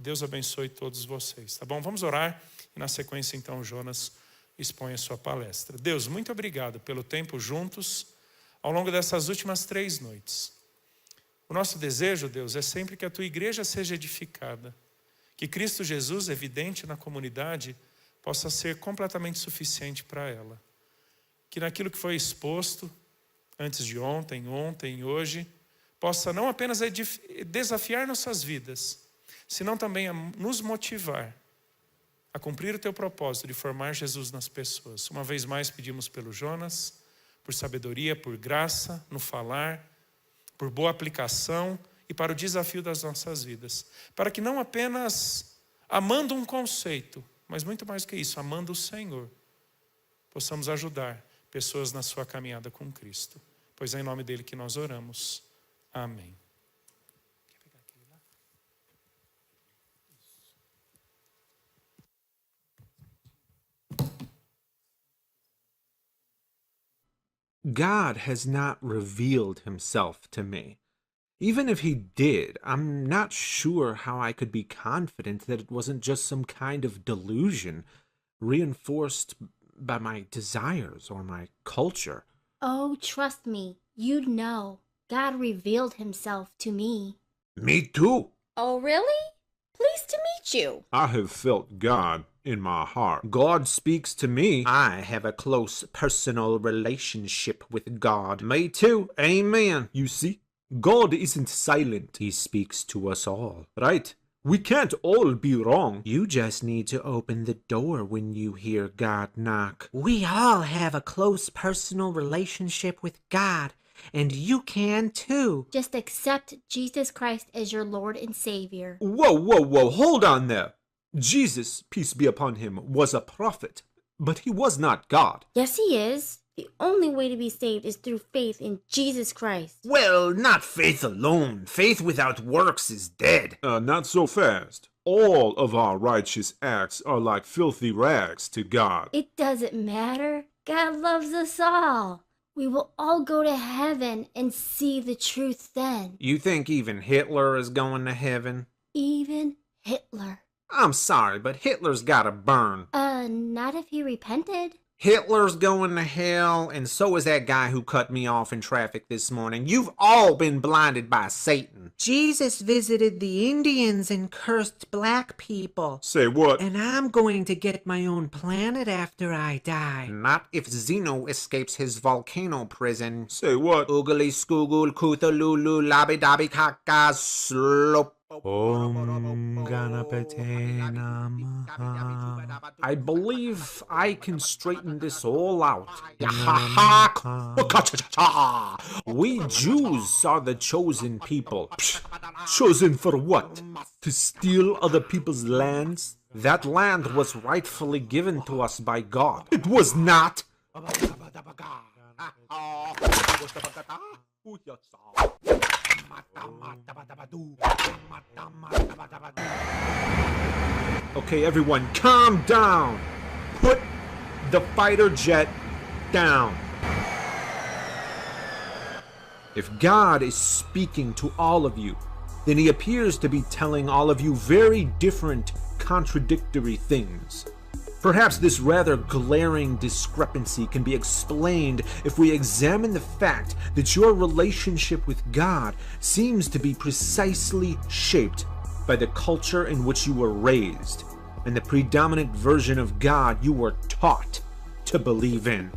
Deus abençoe todos vocês, tá bom? Vamos orar e na sequência então o Jonas expõe a sua palestra. Deus, muito obrigado pelo tempo juntos ao longo dessas últimas 3 noites. O nosso desejo, Deus, é sempre que a tua igreja seja edificada, que Cristo Jesus, evidente na comunidade, possa ser completamente suficiente para ela. Que naquilo que foi exposto antes de ontem, ontem e hoje, possa não apenas desafiar nossas vidas, senão também a nos motivar a cumprir o teu propósito de formar Jesus nas pessoas. Uma vez mais pedimos pelo Jonas, por sabedoria, por graça no falar, por boa aplicação e para o desafio das nossas vidas. Para que não apenas amando um conceito, mas muito mais que isso, amando o Senhor, possamos ajudar pessoas na sua caminhada com Cristo. Pois é em nome dele que nós oramos. Amém. God has not revealed himself to me. Even if he did, I'm not sure how I could be confident that it wasn't just some kind of delusion reinforced by my desires or my culture. Oh, trust me, you'd know. God revealed himself to me. Me too. Oh, really? Pleased to meet you. I have felt God in my heart. God speaks to me. I have a close personal relationship with God. Me too. Amen. You see, God isn't silent. He speaks to us all, right? We can't all be wrong. You just need to open the door when you hear God knock. We all have a close personal relationship with God, and you can too. Just accept Jesus Christ as your Lord and Savior. Whoa, hold on there. Jesus, peace be upon him, was a prophet, but he was not God. Yes, he is. The only way to be saved is through faith in Jesus Christ. Well, not faith alone. Faith without works is dead. Not so fast. All of our righteous acts are like filthy rags to God. It doesn't matter. God loves us all. We will all go to heaven and see the truth then. You think even Hitler is going to heaven? Even Hitler. I'm sorry, but Hitler's gotta burn. Not if he repented. Hitler's going to hell, and so is that guy who cut me off in traffic this morning. You've all been blinded by Satan. Jesus visited the Indians and cursed black people. Say what? And I'm going to get my own planet after I die. Not if Zeno escapes his volcano prison. Say what? Oogly skoogul kuthalulu labby dabby kaka slop. Om Ganapate Namaha. I believe I can straighten this all out. We Jews are the chosen people. Chosen for what? To steal other people's lands? That land was rightfully given to us by God. It was not. Okay, everyone, calm down. Put the fighter jet down. If God is speaking to all of you, then he appears to be telling all of you very different, contradictory things. Perhaps this rather glaring discrepancy can be explained if we examine the fact that your relationship with God seems to be precisely shaped by the culture in which you were raised and the predominant version of God you were taught to believe in.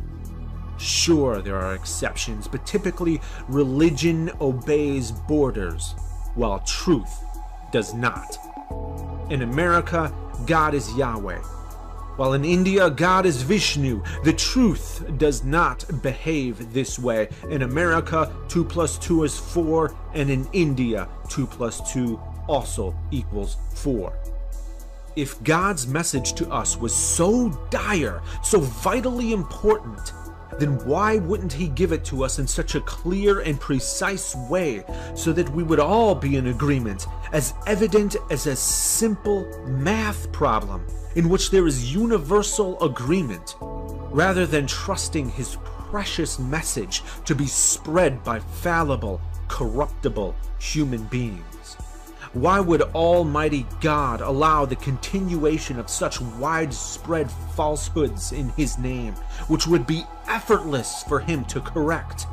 Sure, there are exceptions, but typically religion obeys borders, while truth does not. In America, God is Yahweh. While in India, God is Vishnu. The truth does not behave this way. In America, 2 + 2 is 4, and in India, 2 + 2 also equals 4. If God's message to us was so dire, so vitally important, then why wouldn't he give it to us in such a clear and precise way so that we would all be in agreement, as evident as a simple math problem in which there is universal agreement, rather than trusting his precious message to be spread by fallible, corruptible human beings? Why would Almighty God allow the continuation of such widespread falsehoods in His name, which would be effortless for Him to correct,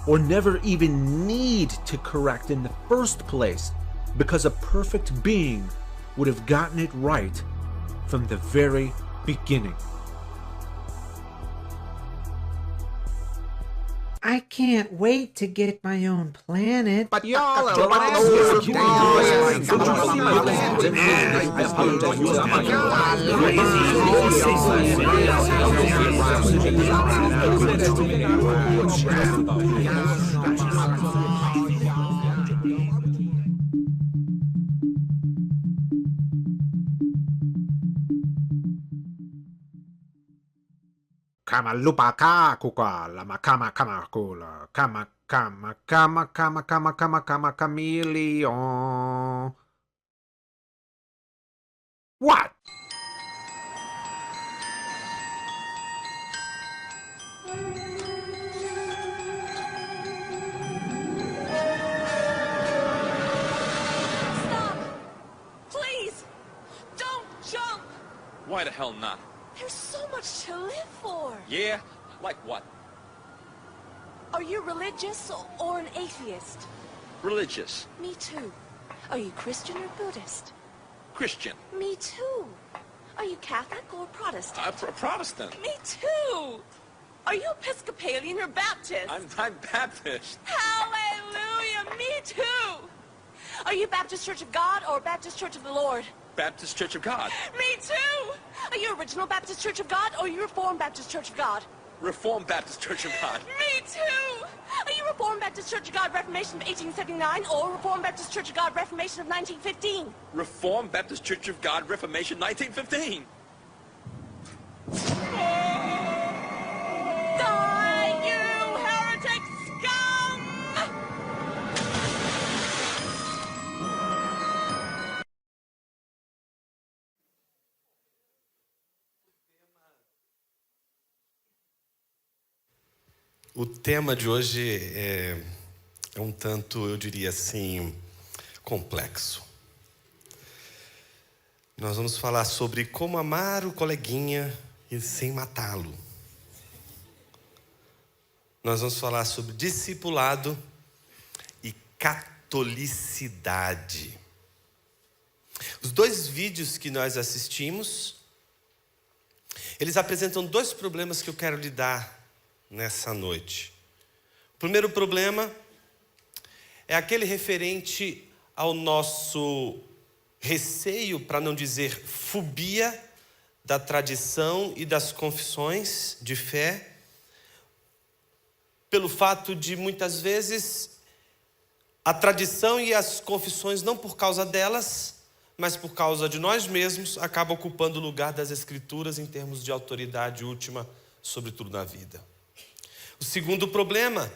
or never even need to correct in the first place, because a perfect being would have gotten it right from the very beginning? I can't wait to get my own planet. But y'all are last Kama lupa ka kuka lama kama kula kama chameleon. What? Stop! Please! Don't jump! Why the hell not? There's so much to live for. Yeah? Like what? Are you religious or an atheist? Religious. Me too. Are you Christian or Buddhist? Christian. Me too. Are you Catholic or Protestant? Protestant. Me too. Are you Episcopalian or Baptist? I'm Baptist. Hallelujah! Me too. Are you Baptist Church of God or Baptist Church of the Lord? Baptist Church of God. Me too. Are you Original Baptist Church of God or you Reformed Baptist Church of God? Reformed Baptist Church of God. Me too. Are you Reformed Baptist Church of God Reformation of 1879 or Reformed Baptist Church of God Reformation of 1915? Reformed Baptist Church of God Reformation 1915. Die, you heretic scum! O tema de hoje é um tanto, eu diria assim, complexo. Nós vamos falar sobre como amar o coleguinha e sem matá-lo. Nós vamos falar sobre discipulado e catolicidade. Os dois vídeos que nós assistimos, eles apresentam dois problemas que eu quero lidar nessa noite. O primeiro problema é aquele referente ao nosso receio, para não dizer fobia, da tradição e das confissões de fé, pelo fato de muitas vezes a tradição e as confissões, não por causa delas, mas por causa de nós mesmos, acabam ocupando o lugar das Escrituras em termos de autoridade última sobre tudo na vida. O segundo problema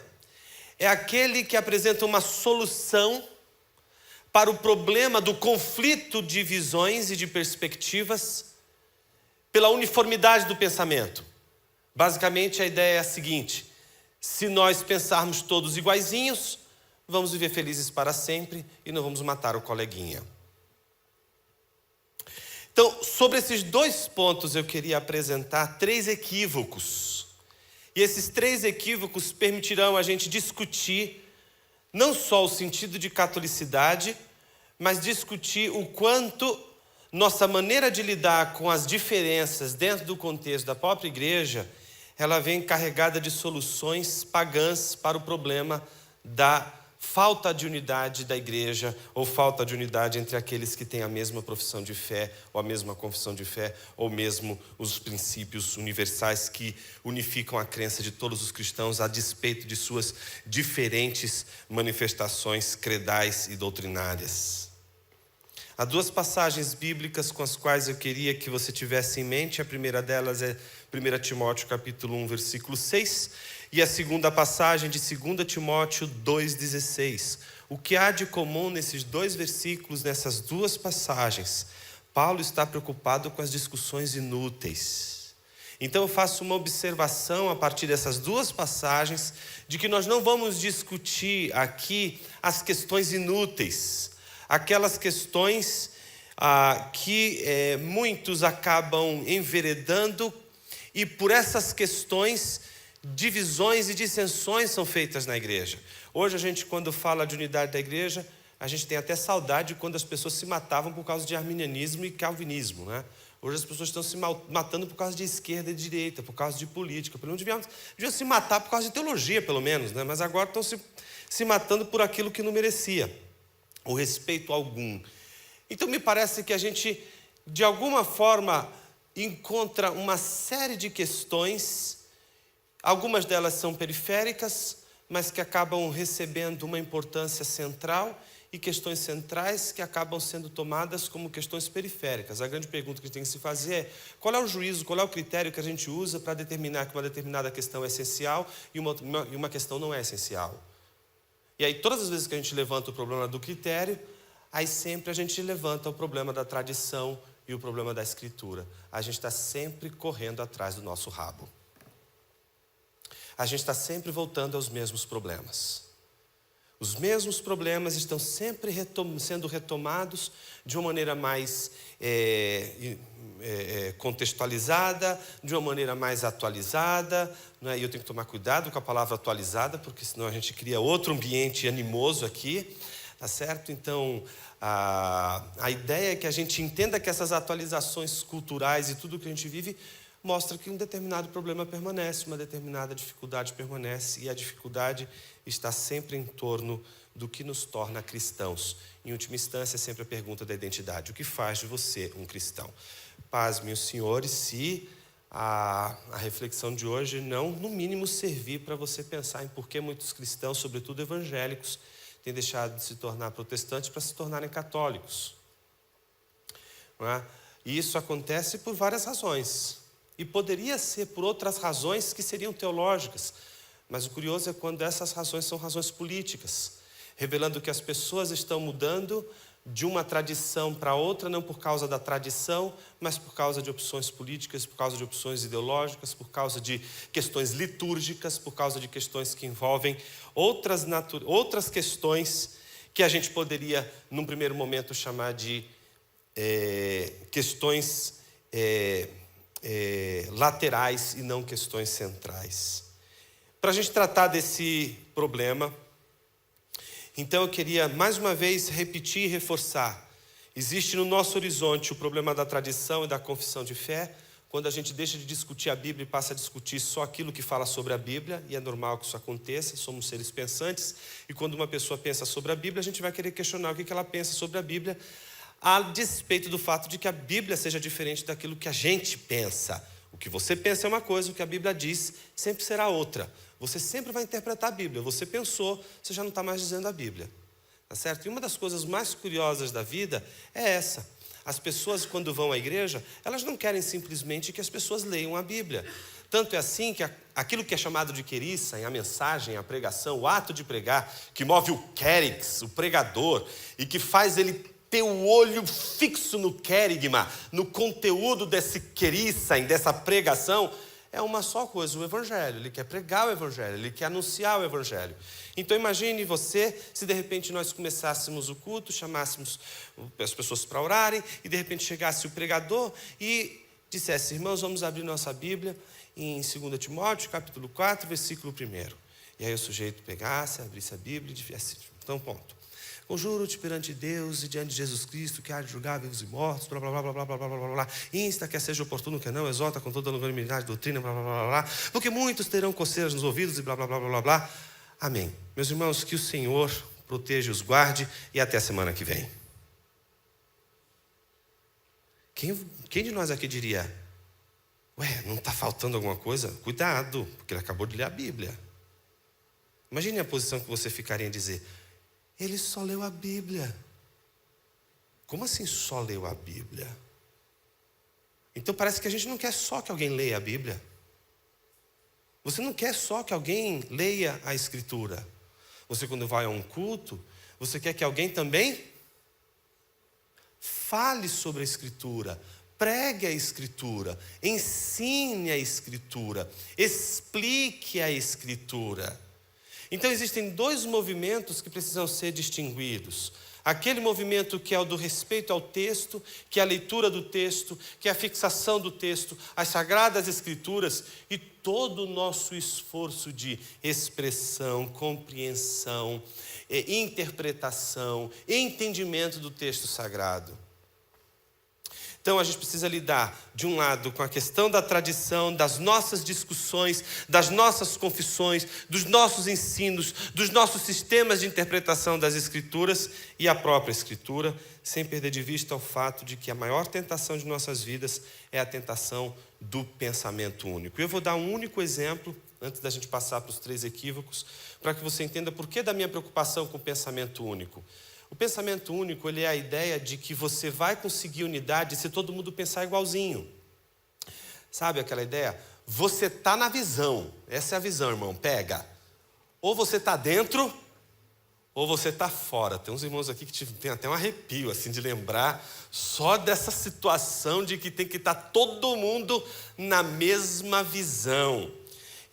é aquele que apresenta uma solução para o problema do conflito de visões e de perspectivas pela uniformidade do pensamento. Basicamente, a ideia é a seguinte: se nós pensarmos todos iguaizinhos, vamos viver felizes para sempre e não vamos matar o coleguinha. Então, sobre esses dois pontos, eu queria apresentar 3 equívocos. E esses 3 equívocos permitirão a gente discutir não só o sentido de catolicidade, mas discutir o quanto nossa maneira de lidar com as diferenças dentro do contexto da própria igreja, ela vem carregada de soluções pagãs para o problema da falta de unidade da igreja, ou falta de unidade entre aqueles que têm a mesma profissão de fé, ou a mesma confissão de fé, ou mesmo os princípios universais que unificam a crença de todos os cristãos a despeito de suas diferentes manifestações credais e doutrinárias. Há 2 passagens bíblicas com as quais eu queria que você tivesse em mente. A primeira delas é 1 Timóteo capítulo 1, versículo 6, e a segunda passagem de 2 Timóteo 2,16. O que há de comum nesses 2 versículos, nessas 2 passagens? Paulo está preocupado com as discussões inúteis. Então eu faço uma observação a partir dessas 2 passagens, de que nós não vamos discutir aqui as questões inúteis, aquelas questões que muitos acabam enveredando, e por essas questões, divisões e dissensões são feitas na igreja. Hoje a gente, quando fala de unidade da igreja, a gente tem até saudade quando as pessoas se matavam por causa de arminianismo e calvinismo, né? Hoje as pessoas estão se matando por causa de esquerda e direita, por causa de política. Deviam se matar por causa de teologia, pelo menos, né? Mas agora estão se matando por aquilo que não merecia o respeito algum. Então me parece que a gente, de alguma forma, encontra uma série de questões, algumas delas são periféricas, mas que acabam recebendo uma importância central, e questões centrais que acabam sendo tomadas como questões periféricas. A grande pergunta que a gente tem que se fazer é: qual é o juízo, qual é o critério que a gente usa para determinar que uma determinada questão é essencial e uma questão não é essencial? E aí, todas as vezes que a gente levanta o problema do critério, aí sempre a gente levanta o problema da tradição e o problema da escritura. A gente está sempre correndo atrás do nosso rabo. A gente está sempre voltando aos mesmos problemas. Os mesmos problemas estão sempre sendo retomados de uma maneira mais contextualizada, de uma maneira mais atualizada, né? E eu tenho que tomar cuidado com a palavra atualizada, porque senão a gente cria outro ambiente animoso aqui, tá certo? Então, a ideia é que a gente entenda que essas atualizações culturais e tudo que a gente vive mostra que um determinado problema permanece, uma determinada dificuldade permanece, e a dificuldade está sempre em torno do que nos torna cristãos. Em última instância, é sempre a pergunta da identidade: o que faz de você um cristão? Pasmem os senhores se a reflexão de hoje não, no mínimo, servir para você pensar em por que muitos cristãos, sobretudo evangélicos, têm deixado de se tornar protestantes para se tornarem católicos. Não é? E isso acontece por várias razões. E poderia ser por outras razões que seriam teológicas. Mas o curioso é quando essas razões são razões políticas, revelando que as pessoas estão mudando de uma tradição para outra, não por causa da tradição, mas por causa de opções políticas, por causa de opções ideológicas, por causa de questões litúrgicas, por causa de questões que envolvem outras questões que a gente poderia, num primeiro momento, chamar de questões laterais e não questões centrais. Para a gente tratar desse problema, então eu queria mais uma vez repetir e reforçar: existe no nosso horizonte o problema da tradição e da confissão de fé, quando a gente deixa de discutir a Bíblia e passa a discutir só aquilo que fala sobre a Bíblia, e é normal que isso aconteça, somos seres pensantes, e quando uma pessoa pensa sobre a Bíblia, a gente vai querer questionar o que ela pensa sobre a Bíblia, a despeito do fato de que a Bíblia seja diferente daquilo que a gente pensa. O que você pensa é uma coisa, o que a Bíblia diz sempre será outra. Você sempre vai interpretar a Bíblia. Você pensou, você já não está mais dizendo a Bíblia. Tá certo? E uma das coisas mais curiosas da vida é essa. As pessoas, quando vão à igreja, elas não querem simplesmente que as pessoas leiam a Bíblia. Tanto é assim que aquilo que é chamado de querissa, a mensagem, a pregação, o ato de pregar, que move o querix, o pregador, e que faz ele ter o olho fixo no querigma, no conteúdo desse querissem, dessa pregação, é uma só coisa: o Evangelho. Ele quer pregar o Evangelho, ele quer anunciar o Evangelho. Então imagine você, se de repente nós começássemos o culto, chamássemos as pessoas para orarem, e de repente chegasse o pregador e dissesse: irmãos, vamos abrir nossa Bíblia em 2 Timóteo, capítulo 4, versículo 1. E aí o sujeito pegasse, abrisse a Bíblia e dissesse: então, ponto. Conjuro-te perante Deus e diante de Jesus Cristo, que há de julgar vivos e mortos, blá, blá, blá, blá, blá, blá, blá, blá, blá, insta, quer seja oportuno, quer não, exorta com toda a longanimidade, doutrina, blá, blá, blá, blá, blá, porque muitos terão coceiras nos ouvidos e blá, blá, blá, blá, blá, blá. Amém. Meus irmãos, que o Senhor proteja e os guarde, e até a semana que vem. Quem de nós aqui diria: ué, não está faltando alguma coisa? Cuidado, porque ele acabou de ler a Bíblia. Imagine a posição que você ficaria em dizer: ele só leu a Bíblia. Como assim só leu a Bíblia? Então parece que a gente não quer só que alguém leia a Bíblia. Você não quer só que alguém leia a Escritura. Você, quando vai a um culto, você quer que alguém também fale sobre a Escritura, pregue a Escritura, ensine a Escritura, explique a Escritura. Então existem dois movimentos que precisam ser distinguidos: Aquele movimento que é o do respeito ao texto, que é a leitura do texto, que é a fixação do texto, as Sagradas Escrituras e todo o nosso esforço de expressão, compreensão, interpretação, entendimento do texto sagrado. Então a gente precisa lidar, de um lado, com a questão da tradição, das nossas discussões, das nossas confissões, dos nossos ensinos, dos nossos sistemas de interpretação das Escrituras e a própria Escritura, sem perder de vista o fato de que a maior tentação de nossas vidas é a tentação do pensamento único. Eu vou dar um único exemplo, antes da gente passar para os 3 equívocos, para que você entenda por que da minha preocupação com o pensamento único. O pensamento único, ele é a ideia de que você vai conseguir unidade se todo mundo pensar igualzinho. Sabe aquela ideia? Você está na visão. Essa é a visão, irmão. Pega. Ou você está dentro, ou você está fora. Tem uns irmãos aqui que tem até um arrepio, assim, de lembrar só dessa situação de que tem que estar todo mundo na mesma visão.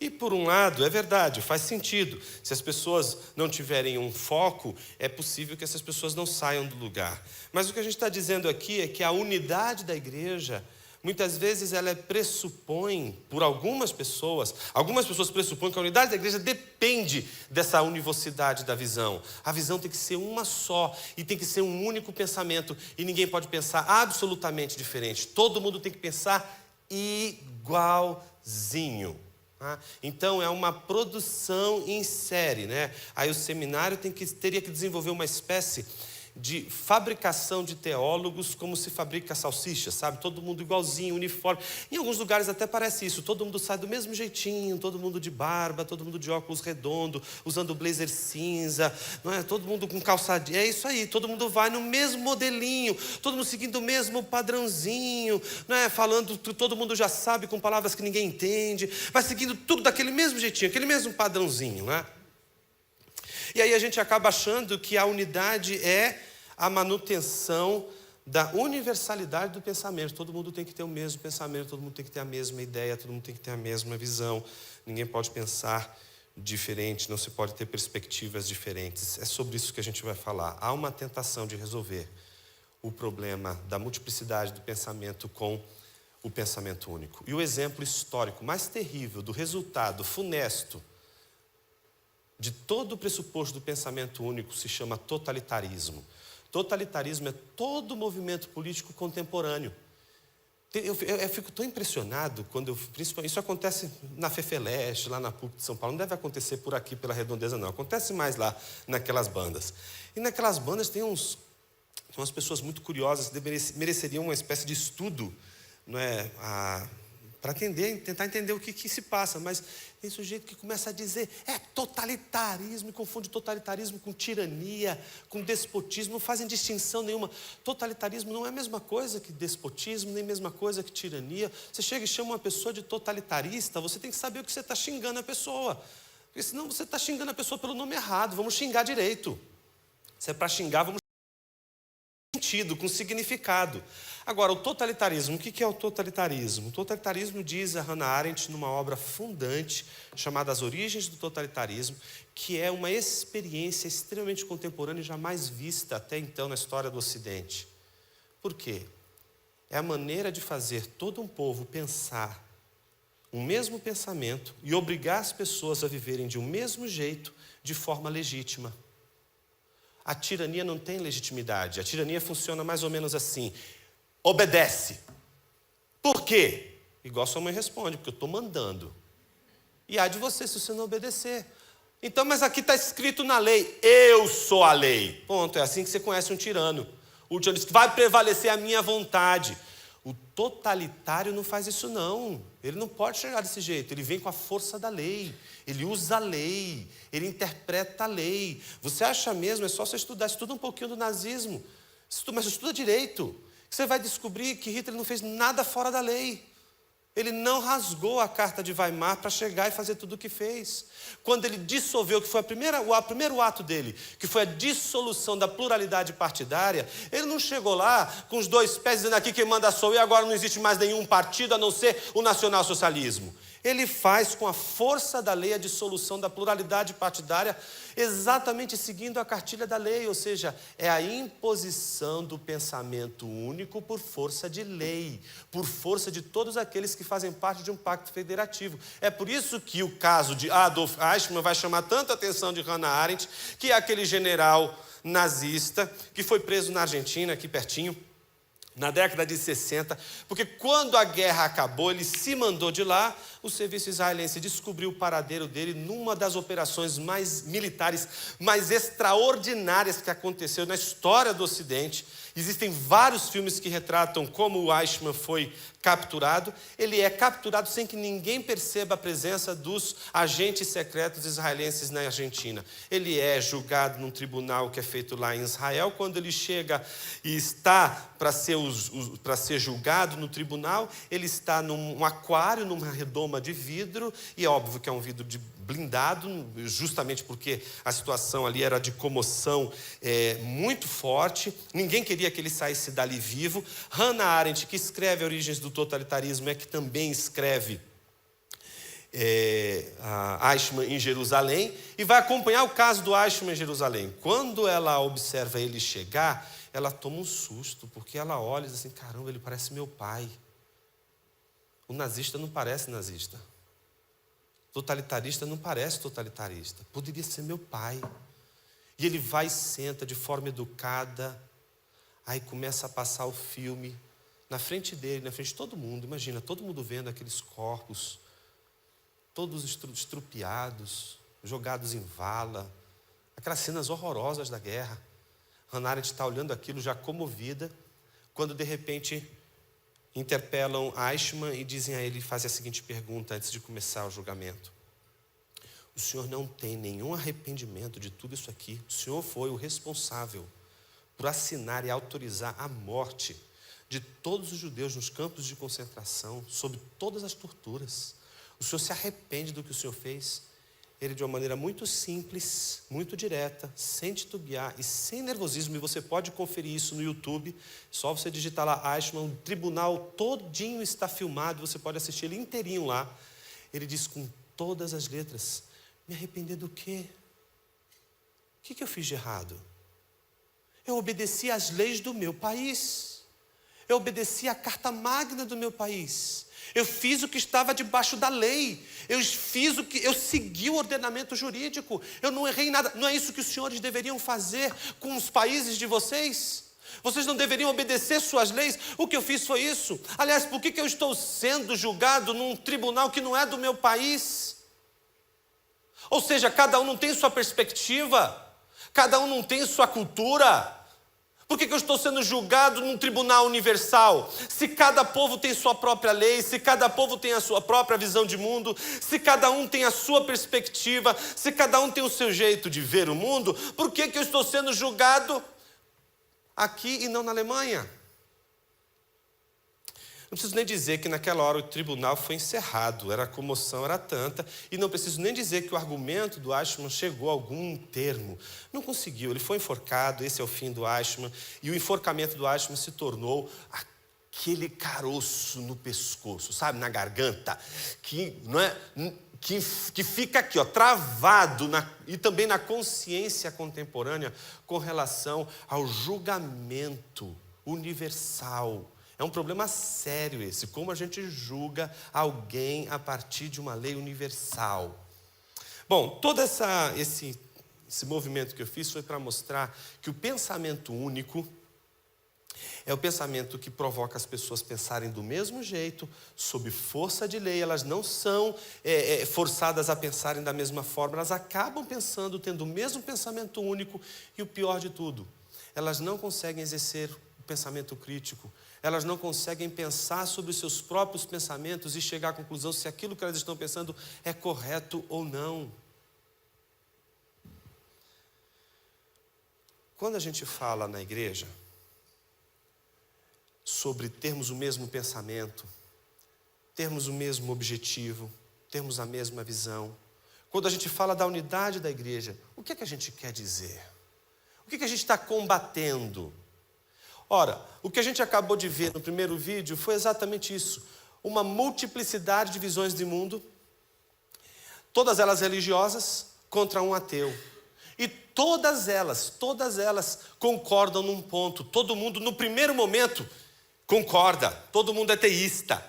E por um lado, é verdade, faz sentido. Se as pessoas não tiverem um foco, é possível que essas pessoas não saiam do lugar. Mas o que a gente está dizendo aqui é que a unidade da igreja, muitas vezes ela pressupõe, por algumas pessoas pressupõem que a unidade da igreja depende dessa univocidade da visão. A visão tem que ser uma só e tem que ser um único pensamento e ninguém pode pensar absolutamente diferente. Todo mundo tem que pensar igualzinho. Então é uma produção em série, né? Aí o seminário teria que desenvolver uma espécie de fabricação de teólogos como se fabrica salsicha, sabe? Todo mundo igualzinho, uniforme. Em alguns lugares até parece isso, todo mundo sai do mesmo jeitinho, todo mundo de barba, todo mundo de óculos redondo, usando blazer cinza, não é? Todo mundo com calçadinho, é isso aí, todo mundo vai no mesmo modelinho, todo mundo seguindo o mesmo padrãozinho, não é? Falando, todo mundo já sabe com palavras que ninguém entende, vai seguindo tudo daquele mesmo jeitinho, aquele mesmo padrãozinho, não é? E aí a gente acaba achando que a unidade é a manutenção da universalidade do pensamento. Todo mundo tem que ter o mesmo pensamento, todo mundo tem que ter a mesma ideia, todo mundo tem que ter a mesma visão. Ninguém pode pensar diferente, não se pode ter perspectivas diferentes. É sobre isso que a gente vai falar. Há uma tentação de resolver o problema da multiplicidade do pensamento com o pensamento único. E o exemplo histórico mais terrível do resultado funesto de todo o pressuposto do pensamento único se chama totalitarismo. Totalitarismo é todo movimento político contemporâneo. Eu fico tão impressionado quando principalmente, isso acontece na Fefeleste, lá na PUC de São Paulo. Não deve acontecer por aqui, pela Redondeza, não. Acontece mais lá naquelas bandas. E naquelas bandas tem umas pessoas muito curiosas que mereceriam uma espécie de estudo, não é? Para tentar entender o que se passa, mas tem sujeito que começa a dizer é totalitarismo, e confunde totalitarismo com tirania, com despotismo, não fazem distinção nenhuma. Totalitarismo não é a mesma coisa que despotismo, nem a mesma coisa que tirania. Você chega e chama uma pessoa de totalitarista, você tem que saber o que você está xingando a pessoa, porque senão você está xingando a pessoa pelo nome errado. Vamos xingar direito. Se é para xingar, vamos sentido, com significado. Agora, o totalitarismo, o que é o totalitarismo? O totalitarismo, diz a Hannah Arendt numa obra fundante chamada As Origens do Totalitarismo, que é uma experiência extremamente contemporânea e jamais vista até então na história do Ocidente. Por quê? É a maneira de fazer todo um povo pensar um mesmo pensamento e obrigar as pessoas a viverem de um mesmo jeito, de forma legítima. A tirania não tem legitimidade. A tirania funciona mais ou menos assim. Obedece. Por quê? Igual sua mãe responde, porque eu estou mandando. E há de você se você não obedecer. Então, mas aqui está escrito na lei, eu sou a lei. Ponto, é assim que você conhece um tirano. O tirano diz que vai prevalecer a minha vontade. O totalitário não faz isso não. Ele não pode chegar desse jeito. Ele vem com a força da lei. Ele usa a lei. Ele interpreta a lei. Você acha mesmo, é só você estudar. Estuda um pouquinho do nazismo. Mas estuda direito. Você vai descobrir que Hitler não fez nada fora da lei. Ele não rasgou a Carta de Weimar para chegar e fazer tudo o que fez. Quando ele dissolveu, que foi o primeiro ato dele, que foi a dissolução da pluralidade partidária, ele não chegou lá com os dois pés dizendo aqui quem manda sou eu e agora não existe mais nenhum partido a não ser o nacionalsocialismo. Ele faz com a força da lei a dissolução da pluralidade partidária, exatamente seguindo a cartilha da lei, ou seja, é a imposição do pensamento único por força de lei, por força de todos aqueles que fazem parte de um pacto federativo. É por isso que o caso de Adolf Eichmann vai chamar tanta atenção de Hannah Arendt, que é aquele general nazista que foi preso na Argentina, aqui pertinho, na década de 60, porque quando a guerra acabou, ele se mandou de lá, o serviço israelense descobriu o paradeiro dele numa das operações militares mais extraordinárias que aconteceu na história do Ocidente. Existem vários filmes que retratam como o Eichmann foi capturado. Ele é capturado sem que ninguém perceba a presença dos agentes secretos israelenses na Argentina. Ele é julgado num tribunal que é feito lá em Israel. Quando ele chega e está para ser julgado no tribunal, ele está num aquário, numa redoma de vidro, e é óbvio que é um vidro blindado, justamente porque a situação ali era de comoção muito forte. Ninguém queria que ele saísse dali vivo. Hannah Arendt, que escreve Origens do Totalitarismo, é que também escreve Eichmann em Jerusalém, e vai acompanhar o caso do Eichmann em Jerusalém. Quando ela observa ele chegar, ela toma um susto, porque ela olha e diz assim: caramba, ele parece meu pai. O nazista não parece nazista. Totalitarista não parece totalitarista. Poderia ser meu pai. E ele vai e senta de forma educada. Aí começa a passar o filme na frente dele, na frente de todo mundo. Imagina, todo mundo vendo aqueles corpos, todos estrupiados, jogados em vala. Aquelas cenas horrorosas da guerra. Hannah Arendt está olhando aquilo já comovida, quando de repente interpelam Eichmann e dizem a ele, fazem a seguinte pergunta antes de começar o julgamento: o senhor não tem nenhum arrependimento de tudo isso aqui? O senhor foi o responsável por assinar e autorizar a morte de todos os judeus nos campos de concentração, sob todas as torturas. O senhor se arrepende do que o senhor fez? Ele, de uma maneira muito simples, muito direta, sem titubear e sem nervosismo, e você pode conferir isso no YouTube, só você digitar lá Eichmann, o tribunal todinho está filmado, você pode assistir ele inteirinho lá. Ele diz com todas as letras: me arrepender do quê? O que eu fiz de errado? Eu obedeci às leis do meu país, eu obedeci à carta magna do meu país, eu fiz o que estava debaixo da lei, eu segui o ordenamento jurídico, eu não errei em nada. Não é isso que os senhores deveriam fazer com os países de vocês? Vocês não deveriam obedecer suas leis? O que eu fiz foi isso. Aliás, por que eu estou sendo julgado num tribunal que não é do meu país? Ou seja, cada um não tem sua perspectiva, cada um não tem sua cultura. Por que eu estou sendo julgado num tribunal universal? Se cada povo tem sua própria lei, se cada povo tem a sua própria visão de mundo, se cada um tem a sua perspectiva, se cada um tem o seu jeito de ver o mundo, por que eu estou sendo julgado aqui e não na Alemanha? Não preciso nem dizer que naquela hora o tribunal foi encerrado, a comoção era tanta, e não preciso nem dizer que o argumento do Eichmann chegou a algum termo. Não conseguiu, ele foi enforcado, esse é o fim do Eichmann, e o enforcamento do Eichmann se tornou aquele caroço no pescoço, sabe, na garganta, que, não é, que fica aqui, ó, travado, e também na consciência contemporânea com relação ao julgamento universal. É um problema sério esse, como a gente julga alguém a partir de uma lei universal. Bom, todo esse movimento que eu fiz foi para mostrar que o pensamento único é o pensamento que provoca as pessoas pensarem do mesmo jeito, sob força de lei. Elas não são forçadas a pensarem da mesma forma, elas acabam pensando, tendo o mesmo pensamento único, e o pior de tudo, elas não conseguem exercer o pensamento crítico. Elas não conseguem pensar sobre os seus próprios pensamentos e chegar à conclusão se aquilo que elas estão pensando é correto ou não. Quando a gente fala na igreja sobre termos o mesmo pensamento, termos o mesmo objetivo, termos a mesma visão, quando a gente fala da unidade da igreja, o que é que a gente quer dizer? O que é que a gente está combatendo? Ora, o que a gente acabou de ver no primeiro vídeo foi exatamente isso. uma multiplicidade de visões de mundo, todas elas religiosas, contra um ateu. E todas elas concordam num ponto. Todo mundo, no primeiro momento, concorda. Todo mundo é teísta.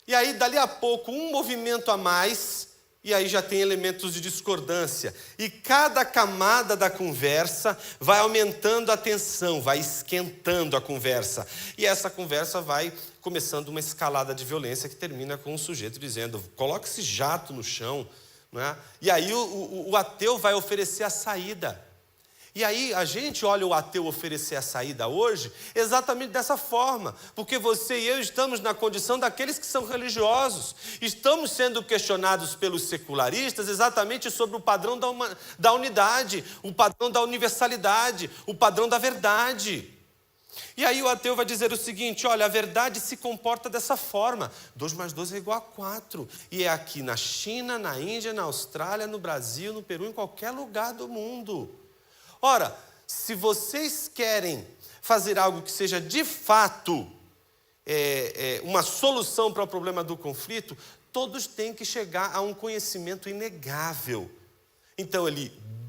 E aí, dali a pouco, um movimento a mais, e aí já tem elementos de discordância. E cada camada da conversa vai aumentando a tensão, vai esquentando a conversa. E essa conversa vai começando uma escalada de violência que termina com o sujeito dizendo: coloque esse jato no chão. Não é? E aí o ateu vai oferecer a saída. E aí a gente olha o ateu oferecer a saída hoje exatamente dessa forma, porque você e eu estamos na condição daqueles que são religiosos. Estamos sendo questionados pelos secularistas exatamente sobre o padrão da unidade, o padrão da universalidade, o padrão da verdade. E aí o ateu vai dizer o seguinte: olha, a verdade se comporta dessa forma. 2 mais 2 é igual a 4. E é aqui na China, na Índia, na Austrália, no Brasil, no Peru, em qualquer lugar do mundo. Ora, se vocês querem fazer algo que seja de fato uma solução para o problema do conflito, todos têm que chegar a um conhecimento inegável. Então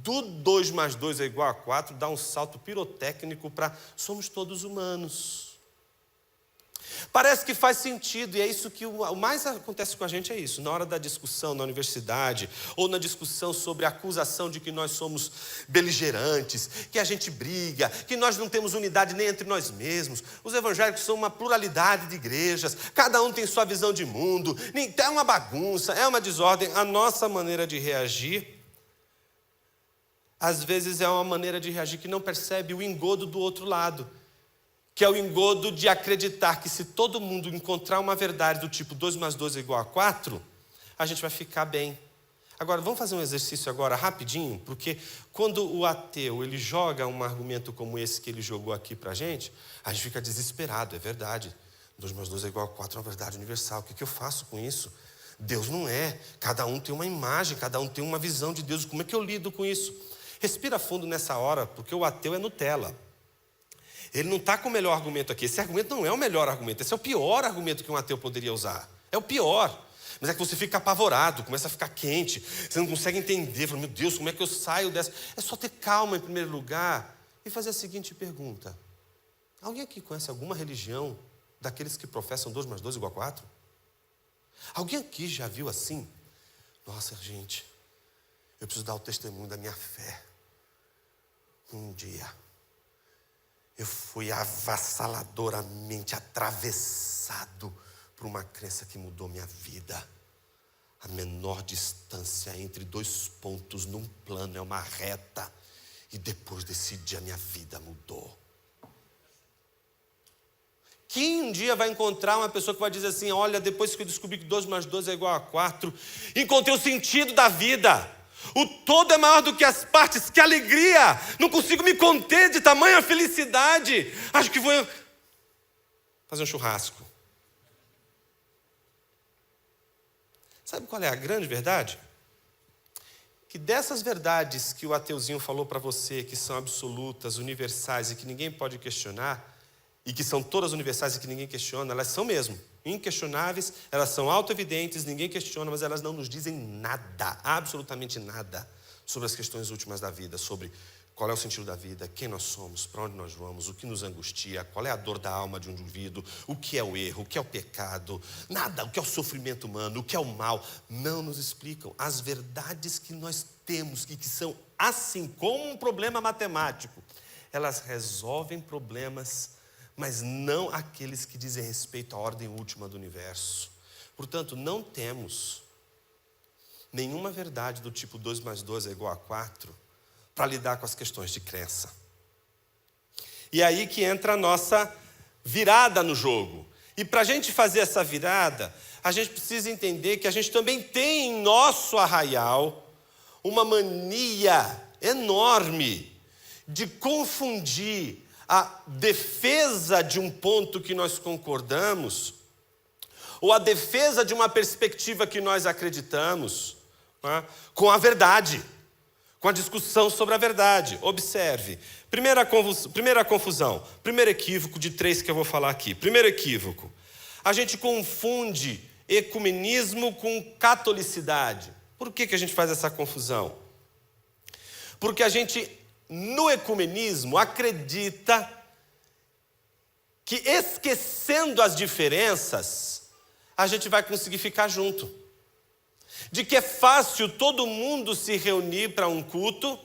do 2 mais 2 é igual a 4, dá um salto pirotécnico para somos todos humanos. Parece que faz sentido, e é isso que o mais acontece com a gente, é isso. Na hora da discussão na universidade, ou na discussão sobre a acusação de que nós somos beligerantes, que a gente briga, que nós não temos unidade nem entre nós mesmos. Os evangélicos são uma pluralidade de igrejas, cada um tem sua visão de mundo, é uma bagunça, é uma desordem. A nossa maneira de reagir, às vezes é uma maneira de reagir que não percebe o engodo do outro lado, que é o engodo de acreditar que se todo mundo encontrar uma verdade do tipo 2 mais 2 é igual a 4, a gente vai ficar bem. Agora, vamos fazer um exercício agora rapidinho, porque quando o ateu ele joga um argumento como esse que ele jogou aqui pra gente, a gente fica desesperado, é verdade. 2 mais 2 é igual a 4 é uma verdade universal. O que eu faço com isso? Deus não é. Cada um tem uma imagem, cada um tem uma visão de Deus. Como é que eu lido com isso? Respira fundo nessa hora, porque o ateu é Nutella. Ele não está com o melhor argumento aqui. Esse argumento não é o melhor argumento. Esse é o pior argumento que um ateu poderia usar. É o pior. Mas é que você fica apavorado, começa a ficar quente. Você não consegue entender. Fala, meu Deus, como é que eu saio dessa? É só ter calma em primeiro lugar e fazer a seguinte pergunta. Alguém aqui conhece alguma religião daqueles que professam 2 mais 2 igual a 4? Alguém aqui já viu assim? Nossa, gente, eu preciso dar o testemunho da minha fé. Um dia eu fui avassaladoramente atravessado por uma crença que mudou minha vida. A menor distância entre 2 pontos num plano é uma reta. E depois desse dia minha vida mudou. Quem um dia vai encontrar uma pessoa que vai dizer assim: olha, depois que eu descobri que 2 mais 2 é igual a 4, encontrei o sentido da vida. O todo é maior do que as partes, que alegria! Não consigo me conter de tamanha felicidade. Acho que vou fazer um churrasco. Sabe qual é a grande verdade? Que dessas verdades que o ateuzinho falou para você, que são absolutas, universais e que ninguém pode questionar, e que são todas universais e que ninguém questiona, elas são mesmo inquestionáveis, elas são autoevidentes, ninguém questiona, mas elas não nos dizem nada, absolutamente nada, sobre as questões últimas da vida, sobre qual é o sentido da vida, quem nós somos, para onde nós vamos, o que nos angustia, qual é a dor da alma de um indivíduo, o que é o erro, o que é o pecado, nada, o que é o sofrimento humano, o que é o mal, não nos explicam. As verdades que nós temos e que são assim, como um problema matemático, elas resolvem problemas, mas não aqueles que dizem respeito à ordem última do universo. Portanto, não temos nenhuma verdade do tipo 2 mais 2 é igual a 4 para lidar com as questões de crença. E aí que entra a nossa virada no jogo. E para a gente fazer essa virada, a gente precisa entender que a gente também tem em nosso arraial uma mania enorme de confundir a defesa de um ponto que nós concordamos, ou a defesa de uma perspectiva que nós acreditamos, né, com a verdade, com a discussão sobre a verdade. Observe, primeira confusão, primeiro equívoco de 3 que eu vou falar aqui. Primeiro equívoco, a gente confunde ecumenismo com catolicidade. Por que a gente faz essa confusão? Porque a gente, no ecumenismo, acredita que esquecendo as diferenças, a gente vai conseguir ficar junto. De que é fácil todo mundo se reunir para um culto,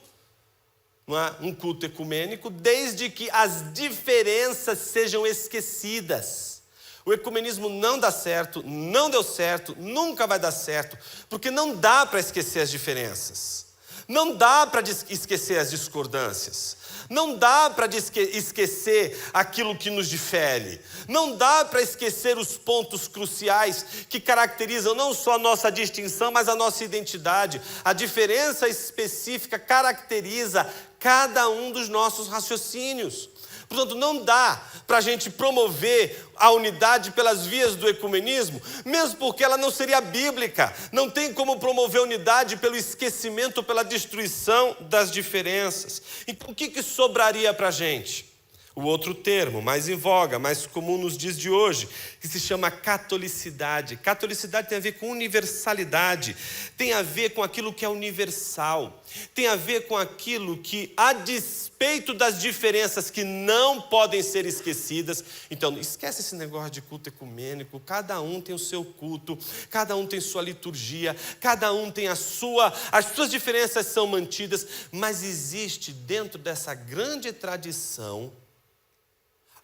não é? Um culto ecumênico, desde que as diferenças sejam esquecidas. O ecumenismo não dá certo, não deu certo, nunca vai dar certo, porque não dá para esquecer as diferenças. Não dá para esquecer as discordâncias. Não dá para esquecer aquilo que nos difere. Não dá para esquecer os pontos cruciais que caracterizam não só a nossa distinção, mas a nossa identidade. A diferença específica caracteriza cada um dos nossos raciocínios. Portanto, não dá para a gente promover a unidade pelas vias do ecumenismo, mesmo porque ela não seria bíblica. Não tem como promover a unidade pelo esquecimento ou pela destruição das diferenças. Então, o que sobraria para a gente? O outro termo, mais em voga, mais comum nos dias de hoje, que se chama catolicidade. Catolicidade tem a ver com universalidade, tem a ver com aquilo que é universal, tem a ver com aquilo que, a despeito das diferenças que não podem ser esquecidas. Então, esquece esse negócio de culto ecumênico, cada um tem o seu culto, cada um tem sua liturgia, cada um tem as suas diferenças são mantidas, mas existe dentro dessa grande tradição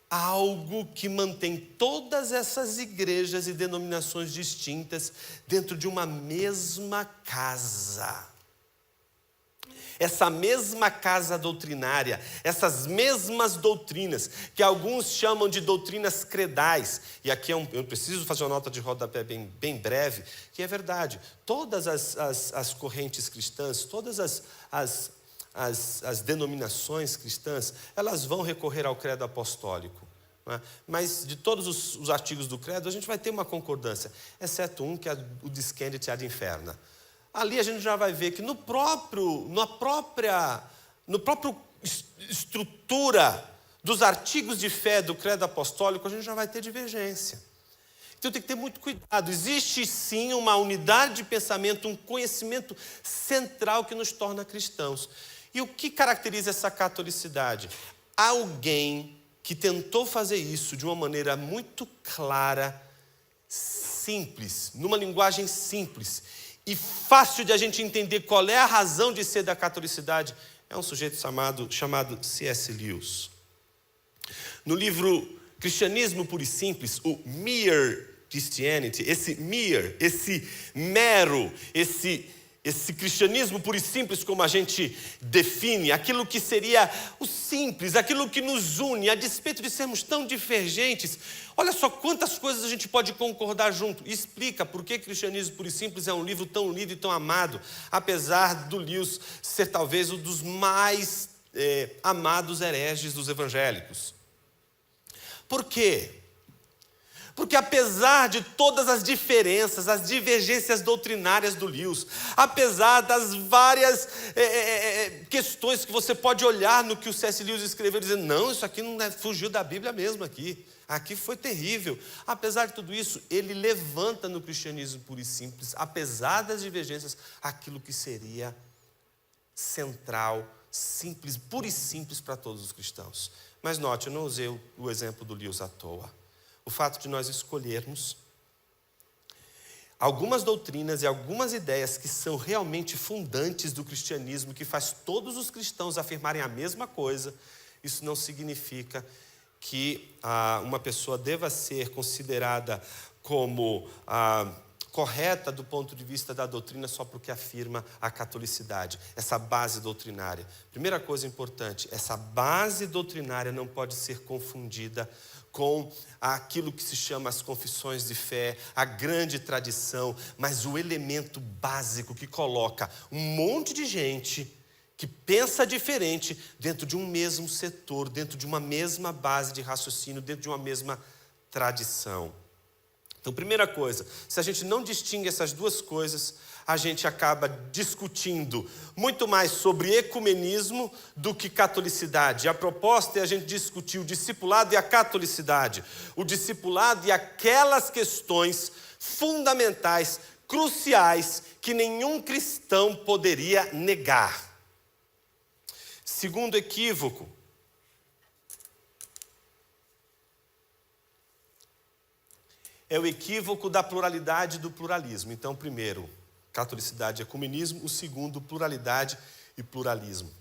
algo que mantém todas essas igrejas e denominações distintas dentro de uma mesma casa. Essa mesma casa doutrinária, essas mesmas doutrinas, que alguns chamam de doutrinas credais. E aqui eu preciso fazer uma nota de rodapé bem breve, que é verdade. Todas as correntes cristãs, todas as denominações cristãs, elas vão recorrer ao credo apostólico. Não é? Mas de todos os artigos do credo, a gente vai ter uma concordância, exceto um que é o discendit ad inferna. Ali a gente já vai ver que na própria estrutura dos artigos de fé do credo apostólico, a gente já vai ter divergência. Então tem que ter muito cuidado. Existe sim uma unidade de pensamento, um conhecimento central que nos torna cristãos. E o que caracteriza essa catolicidade? Alguém que tentou fazer isso de uma maneira muito clara, simples, numa linguagem simples e fácil de a gente entender qual é a razão de ser da catolicidade, é um sujeito chamado C.S. Lewis. No livro Cristianismo Puro e Simples, o Mere Christianity, esse mero, esse cristianismo puro e simples, como a gente define, aquilo que seria o simples, aquilo que nos une, a despeito de sermos tão divergentes. Olha só quantas coisas a gente pode concordar junto. E explica por que Cristianismo Puro e Simples é um livro tão lido e tão amado, apesar do Lewis ser talvez um dos mais amados hereges dos evangélicos. Por quê? Porque apesar de todas as diferenças, as divergências doutrinárias do Lewis, apesar das várias questões que você pode olhar no que o C.S. Lewis escreveu, dizendo, não, isso aqui não fugiu da Bíblia mesmo aqui foi terrível. Apesar de tudo isso, ele levanta no cristianismo puro e simples, apesar das divergências, aquilo que seria central, simples, puro e simples para todos os cristãos. Mas note, eu não usei o exemplo do Lewis à toa. O fato de nós escolhermos algumas doutrinas e algumas ideias que são realmente fundantes do cristianismo, que faz todos os cristãos afirmarem a mesma coisa, isso não significa que uma pessoa deva ser considerada como correta do ponto de vista da doutrina só porque afirma a catolicidade, essa base doutrinária. Primeira coisa importante, essa base doutrinária não pode ser confundida com aquilo que se chama as confissões de fé, a grande tradição, mas o elemento básico que coloca um monte de gente que pensa diferente dentro de um mesmo setor, dentro de uma mesma base de raciocínio, dentro de uma mesma tradição. Então, primeira coisa, se a gente não distingue essas duas coisas, a gente acaba discutindo muito mais sobre ecumenismo do que catolicidade. A proposta é a gente discutir o discipulado e a catolicidade. O discipulado e aquelas questões fundamentais, cruciais, que nenhum cristão poderia negar. Segundo equívoco, é o equívoco da pluralidade e do pluralismo. Então, primeiro, catolicidade e ecumenismo. O segundo, pluralidade e pluralismo.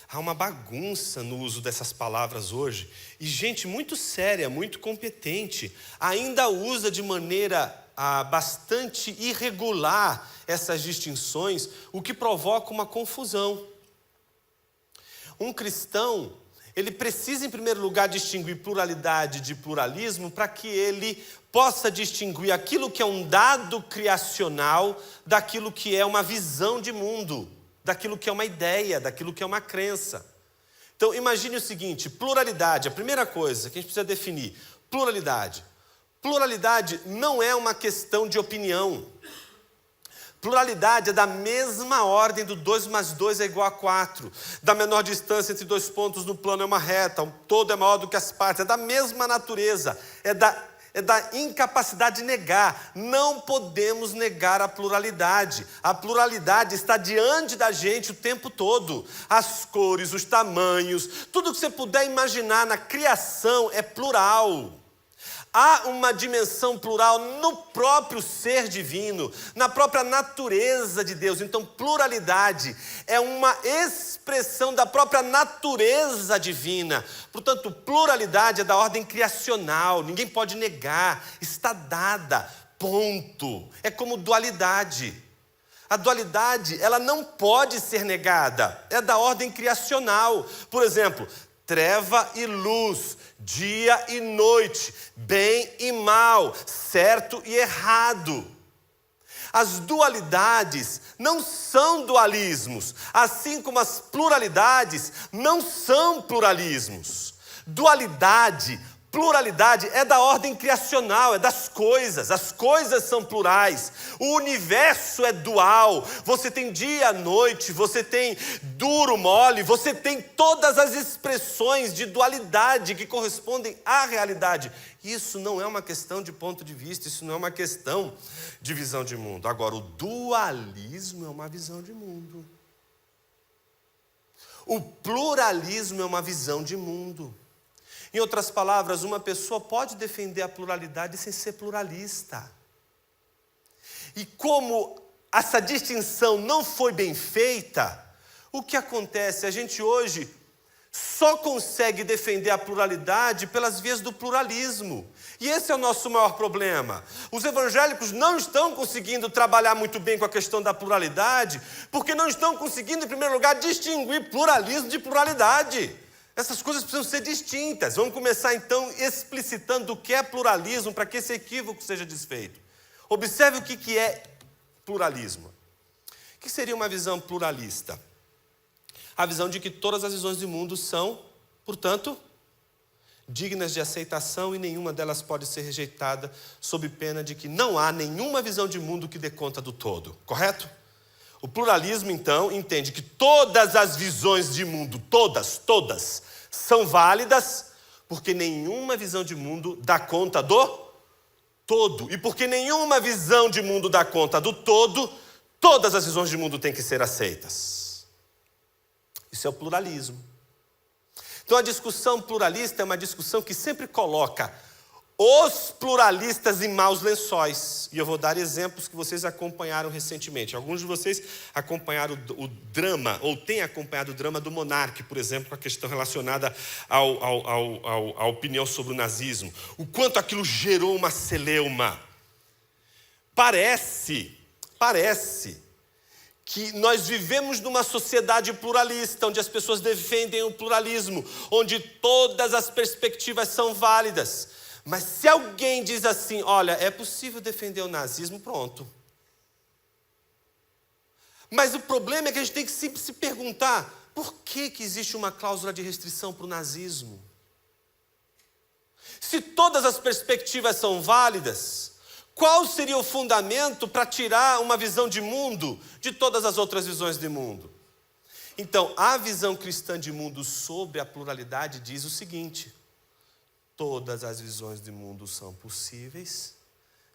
Há uma bagunça no uso dessas palavras hoje. E gente muito séria, muito competente, ainda usa de maneira bastante irregular essas distinções, o que provoca uma confusão. Um cristão, ele precisa, em primeiro lugar, distinguir pluralidade de pluralismo para que ele possa distinguir aquilo que é um dado criacional daquilo que é uma visão de mundo, daquilo que é uma ideia, daquilo que é uma crença. Então, imagine o seguinte, pluralidade, a primeira coisa que a gente precisa definir, pluralidade. Pluralidade não é uma questão de opinião. Pluralidade é da mesma ordem do 2 mais 2 é igual a 4. Da menor distância entre dois pontos no plano é uma reta. O todo é maior do que as partes. É da mesma natureza. É da incapacidade de negar. Não podemos negar a pluralidade. A pluralidade está diante da gente o tempo todo. As cores, os tamanhos, tudo que você puder imaginar na criação é plural. Há uma dimensão plural no próprio ser divino, na própria natureza de Deus. Então, pluralidade é uma expressão da própria natureza divina. Portanto, pluralidade é da ordem criacional, ninguém pode negar, está dada, ponto. É como dualidade. A dualidade, ela não pode ser negada, é da ordem criacional. Por exemplo, treva e luz, dia e noite, bem e mal, certo e errado. As dualidades não são dualismos, assim como as pluralidades não são pluralismos. Dualidade, pluralidade é da ordem criacional, é das coisas. As coisas são plurais. O universo é dual. Você tem dia, noite, você tem duro, mole, você tem todas as expressões de dualidade que correspondem à realidade. Isso não é uma questão de ponto de vista, isso não é uma questão de visão de mundo. Agora, o dualismo é uma visão de mundo. O pluralismo é uma visão de mundo. Em outras palavras, uma pessoa pode defender a pluralidade sem ser pluralista. E como essa distinção não foi bem feita, o que acontece? A gente hoje só consegue defender a pluralidade pelas vias do pluralismo. E esse é o nosso maior problema. Os evangélicos não estão conseguindo trabalhar muito bem com a questão da pluralidade, porque não estão conseguindo, em primeiro lugar, distinguir pluralismo de pluralidade. Essas coisas precisam ser distintas. Vamos começar, então, explicitando o que é pluralismo, para que esse equívoco seja desfeito. Observe o que é pluralismo. O que seria uma visão pluralista? A visão de que todas as visões do mundo são, portanto, dignas de aceitação e nenhuma delas pode ser rejeitada, sob pena de que não há nenhuma visão de mundo que dê conta do todo. Correto? O pluralismo, então, entende que todas as visões de mundo, todas, são válidas, porque nenhuma visão de mundo dá conta do todo. E porque nenhuma visão de mundo dá conta do todo, todas as visões de mundo têm que ser aceitas. Isso é o pluralismo. Então, a discussão pluralista é uma discussão que sempre coloca os pluralistas em maus lençóis. E eu vou dar exemplos que vocês acompanharam recentemente. Alguns de vocês acompanharam o drama, ou têm acompanhado o drama do Monark, por exemplo, com a questão relacionada à opinião sobre o nazismo. O quanto aquilo gerou uma celeuma. Parece que nós vivemos numa sociedade pluralista, onde as pessoas defendem o pluralismo, onde todas as perspectivas são válidas. Mas se alguém diz assim, olha, é possível defender o nazismo, pronto. Mas o problema é que a gente tem que sempre se perguntar, por que existe uma cláusula de restrição para o nazismo? Se todas as perspectivas são válidas, Qual seria o fundamento para tirar uma visão de mundo de todas as outras visões de mundo? Então, a visão cristã de mundo sobre a pluralidade diz o seguinte: todas as visões de mundo são possíveis,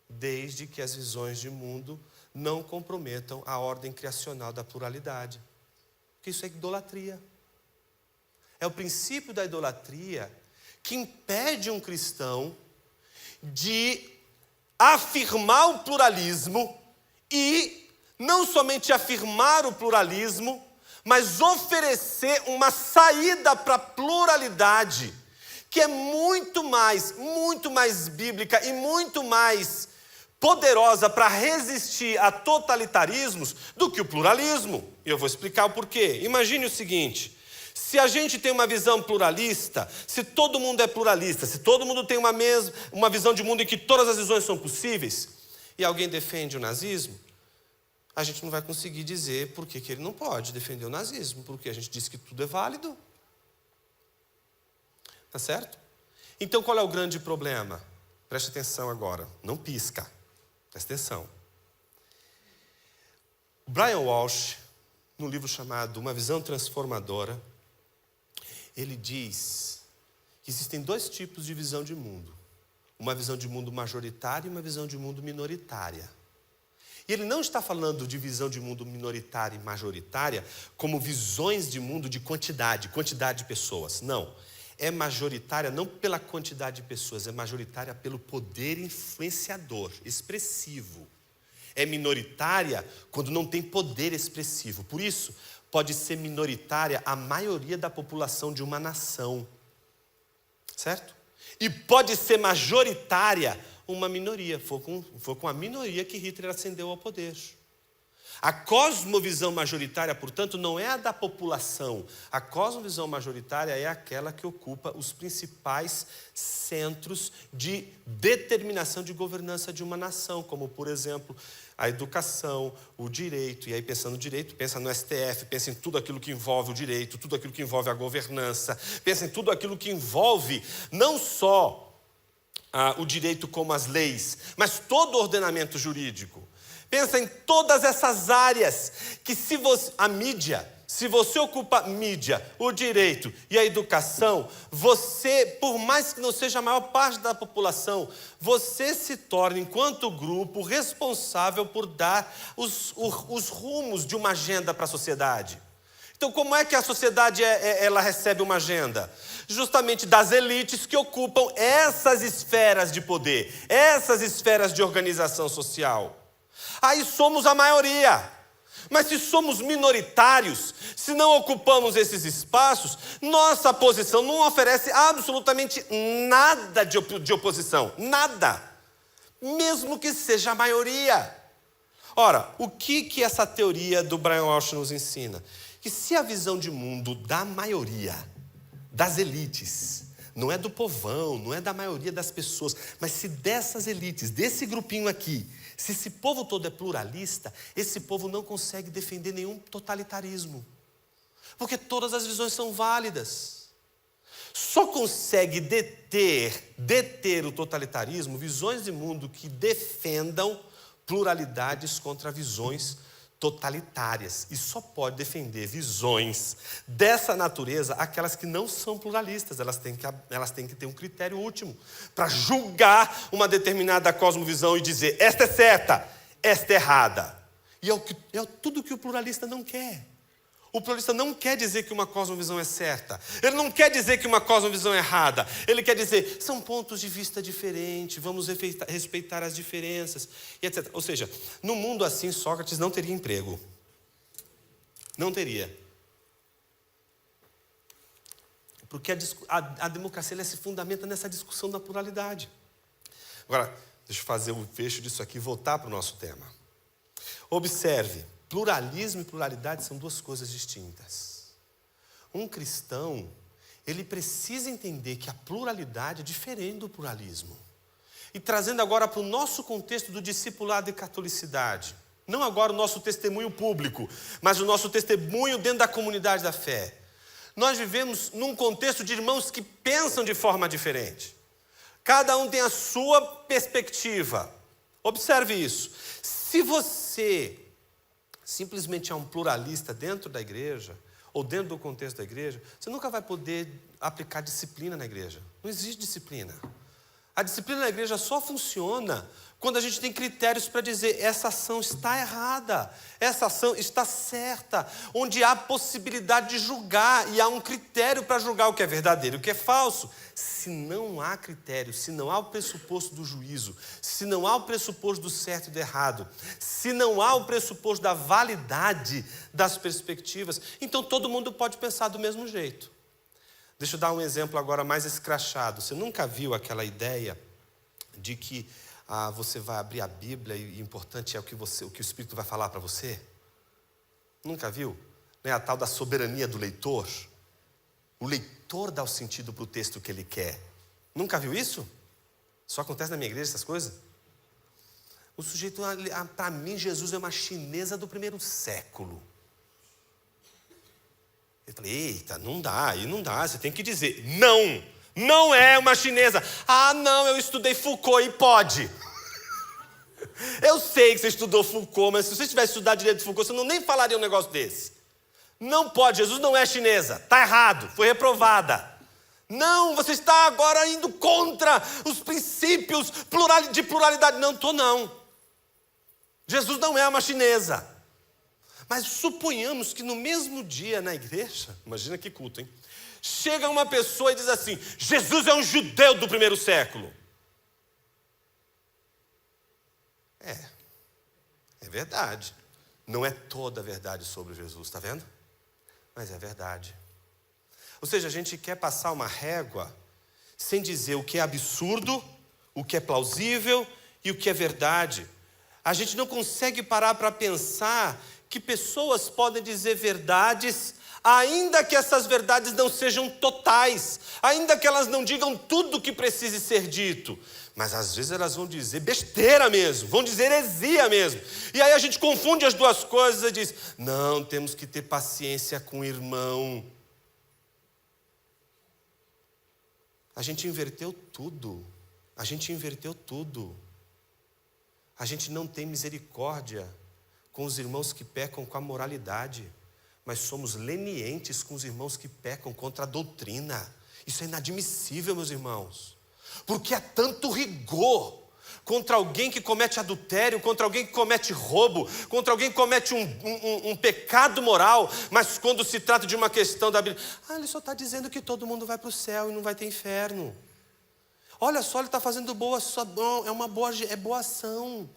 desde que as visões de mundo não comprometam a ordem criacional da pluralidade. Porque isso é idolatria. É o princípio da idolatria que impede um cristão de afirmar o pluralismo e não somente afirmar o pluralismo, mas oferecer uma saída para a pluralidade, que é muito mais bíblica e muito mais poderosa para resistir a totalitarismos do que o pluralismo. E eu vou explicar o porquê. Imagine o seguinte: se a gente tem uma visão pluralista, se todo mundo é pluralista, se todo mundo tem uma visão de mundo em que todas as visões são possíveis, e alguém defende o nazismo, a gente não vai conseguir dizer por que ele não pode defender o nazismo, porque a gente diz que tudo é válido. Tá certo? Então qual é o grande problema? Preste atenção agora, não pisca. Presta atenção. Brian Walsh, num livro chamado Uma Visão Transformadora, ele diz que existem dois tipos de visão de mundo. Uma visão de mundo majoritária e uma visão de mundo minoritária. E ele não está falando de visão de mundo minoritária e majoritária como visões de mundo de quantidade de pessoas. Não. É majoritária não pela quantidade de pessoas, é majoritária pelo poder influenciador, expressivo. É minoritária quando não tem poder expressivo. Por isso, pode ser minoritária a maioria da população de uma nação. Certo? E pode ser majoritária uma minoria. Foi com a minoria que Hitler ascendeu ao poder. A cosmovisão majoritária, portanto, não é a da população. A cosmovisão majoritária é aquela que ocupa os principais centros de determinação de governança de uma nação, como, por exemplo, a educação, o direito. E aí, pensando no direito, pensa no STF, pensa em tudo aquilo que envolve o direito, tudo aquilo que envolve a governança, pensa em tudo aquilo que envolve não só o direito como as leis, mas todo o ordenamento jurídico. Pensa em todas essas áreas que a mídia, se você ocupa a mídia, o direito e a educação, você, por mais que não seja a maior parte da população, você se torna, enquanto grupo, responsável por dar os rumos de uma agenda para a sociedade. Então, como é que a sociedade ela recebe uma agenda? Justamente das elites que ocupam essas esferas de poder, essas esferas de organização social. Aí somos a maioria. Mas se somos minoritários, se não ocupamos esses espaços, nossa posição não oferece absolutamente nada de oposição. Nada. Mesmo que seja a maioria. Ora, o que essa teoria do Brian Walsh nos ensina? Que se a visão de mundo da maioria, das elites, não é do povão, não é da maioria das pessoas, mas se dessas elites, desse grupinho aqui, se esse povo todo é pluralista, esse povo não consegue defender nenhum totalitarismo. Porque todas as visões são válidas. Só consegue deter o totalitarismo visões de mundo que defendam pluralidades contra visões totalitárias. E só pode defender visões dessa natureza aquelas que não são pluralistas. Elas têm que ter um critério último para julgar uma determinada cosmovisão e dizer: esta é certa, esta é errada. E é tudo que o pluralista não quer. O pluralista não quer dizer que uma cosmovisão é certa. Ele não quer dizer que uma cosmovisão é errada. Ele quer dizer, são pontos de vista diferentes, vamos respeitar as diferenças, e etc. Ou seja, no mundo assim, Sócrates não teria emprego. Não teria. Porque a democracia ela se fundamenta nessa discussão da pluralidade. Agora, deixa eu fazer o fecho disso aqui e voltar para o nosso tema. Observe. Pluralismo e pluralidade são duas coisas distintas. Um cristão, ele precisa entender que a pluralidade é diferente do pluralismo. E trazendo agora para o nosso contexto do discipulado e catolicidade. Não agora o nosso testemunho público, mas o nosso testemunho dentro da comunidade da fé. Nós vivemos num contexto de irmãos que pensam de forma diferente. Cada um tem a sua perspectiva. Observe isso. Se você simplesmente é um pluralista dentro da igreja, ou dentro do contexto da igreja, você nunca vai poder aplicar disciplina na igreja. Não existe disciplina. A disciplina na igreja só funciona quando a gente tem critérios para dizer essa ação está errada, essa ação está certa, onde há possibilidade de julgar e há um critério para julgar o que é verdadeiro e o que é falso. Se não há critério, se não há o pressuposto do juízo, se não há o pressuposto do certo e do errado, se não há o pressuposto da validade das perspectivas, então todo mundo pode pensar do mesmo jeito. Deixa eu dar um exemplo agora mais escrachado. Você nunca viu aquela ideia de que você vai abrir a Bíblia e o importante é o que o Espírito vai falar para você? Nunca viu? Não é a tal da soberania do leitor? O leitor dá o sentido para o texto que ele quer. Nunca viu isso? Só acontece na minha igreja essas coisas? O sujeito, para mim, Jesus é uma chinesa do primeiro século. Eu falei, eita, não dá, você tem que dizer, não é uma chinesa. Ah, não, eu estudei Foucault e pode. Eu sei que você estudou Foucault, mas se você tivesse estudado direito de Foucault, você não nem falaria um negócio desse. Não pode, Jesus não é chinesa, está errado, foi reprovada. Não, você está agora indo contra os princípios de pluralidade. Não, estou não. Jesus não é uma chinesa. Mas suponhamos que no mesmo dia na igreja, imagina que culto, hein? Chega uma pessoa e diz assim, Jesus é um judeu do primeiro século. É verdade. Não é toda a verdade sobre Jesus, está vendo? Mas é verdade. Ou seja, a gente quer passar uma régua sem dizer o que é absurdo, o que é plausível e o que é verdade. A gente não consegue parar para pensar que pessoas podem dizer verdades, ainda que essas verdades não sejam totais, ainda que elas não digam tudo o que precise ser dito, mas às vezes elas vão dizer besteira mesmo, vão dizer heresia mesmo, e aí a gente confunde as duas coisas e diz, não, temos que ter paciência com o irmão. A gente inverteu tudo, a gente não tem misericórdia com os irmãos que pecam com a moralidade, mas somos lenientes com os irmãos que pecam contra a doutrina. Isso é inadmissível, meus irmãos, porque há tanto rigor contra alguém que comete adultério, contra alguém que comete roubo, contra alguém que comete um pecado moral, mas quando se trata de uma questão da Bíblia, ele só está dizendo que todo mundo vai para o céu e não vai ter inferno. Olha só, ele está fazendo boa ação.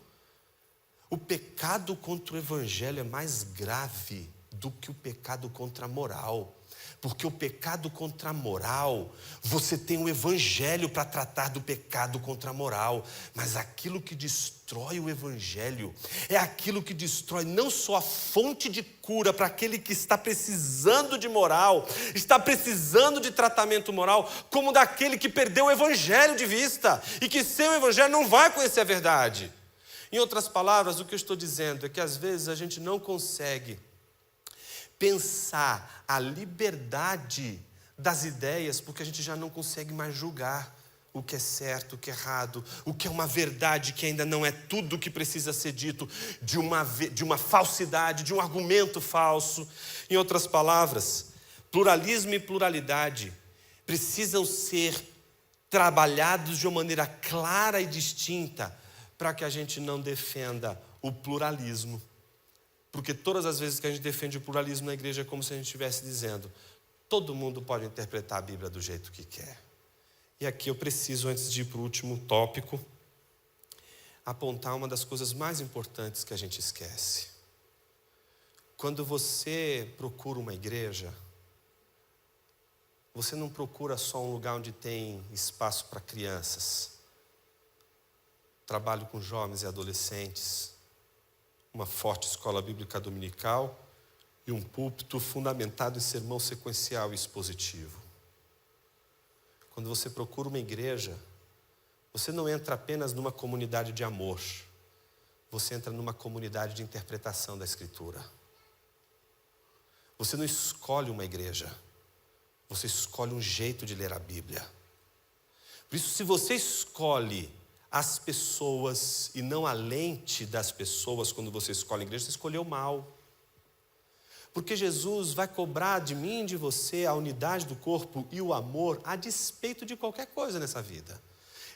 O pecado contra o evangelho é mais grave do que o pecado contra a moral. Porque o pecado contra a moral, você tem o evangelho para tratar do pecado contra a moral. Mas aquilo que destrói o evangelho é aquilo que destrói não só a fonte de cura para aquele que está precisando de moral, está precisando de tratamento moral, como daquele que perdeu o evangelho de vista e que sem o evangelho não vai conhecer a verdade. Em outras palavras, o que eu estou dizendo é que às vezes a gente não consegue pensar a liberdade das ideias, porque a gente já não consegue mais julgar o que é certo, o que é errado, o que é uma verdade que ainda não é tudo o que precisa ser dito, de uma falsidade, de um argumento falso. Em outras palavras, pluralismo e pluralidade precisam ser trabalhados de uma maneira clara e distinta, para que a gente não defenda o pluralismo. Porque todas as vezes que a gente defende o pluralismo na igreja é como se a gente estivesse dizendo, todo mundo pode interpretar a Bíblia do jeito que quer. E aqui eu preciso, antes de ir para o último tópico, apontar uma das coisas mais importantes que a gente esquece. Quando você procura uma igreja, você não procura só um lugar onde tem espaço para crianças. Trabalho com jovens e adolescentes, uma forte escola bíblica dominical e um púlpito fundamentado em sermão sequencial e expositivo. Quando você procura uma igreja, você não entra apenas numa comunidade de amor, você entra numa comunidade de interpretação da Escritura. Você não escolhe uma igreja, você escolhe um jeito de ler a Bíblia. Por isso, se você escolhe as pessoas e não a lente das pessoas quando você escolhe a igreja, você escolheu mal. Porque Jesus vai cobrar de mim e de você a unidade do corpo e o amor a despeito de qualquer coisa nessa vida.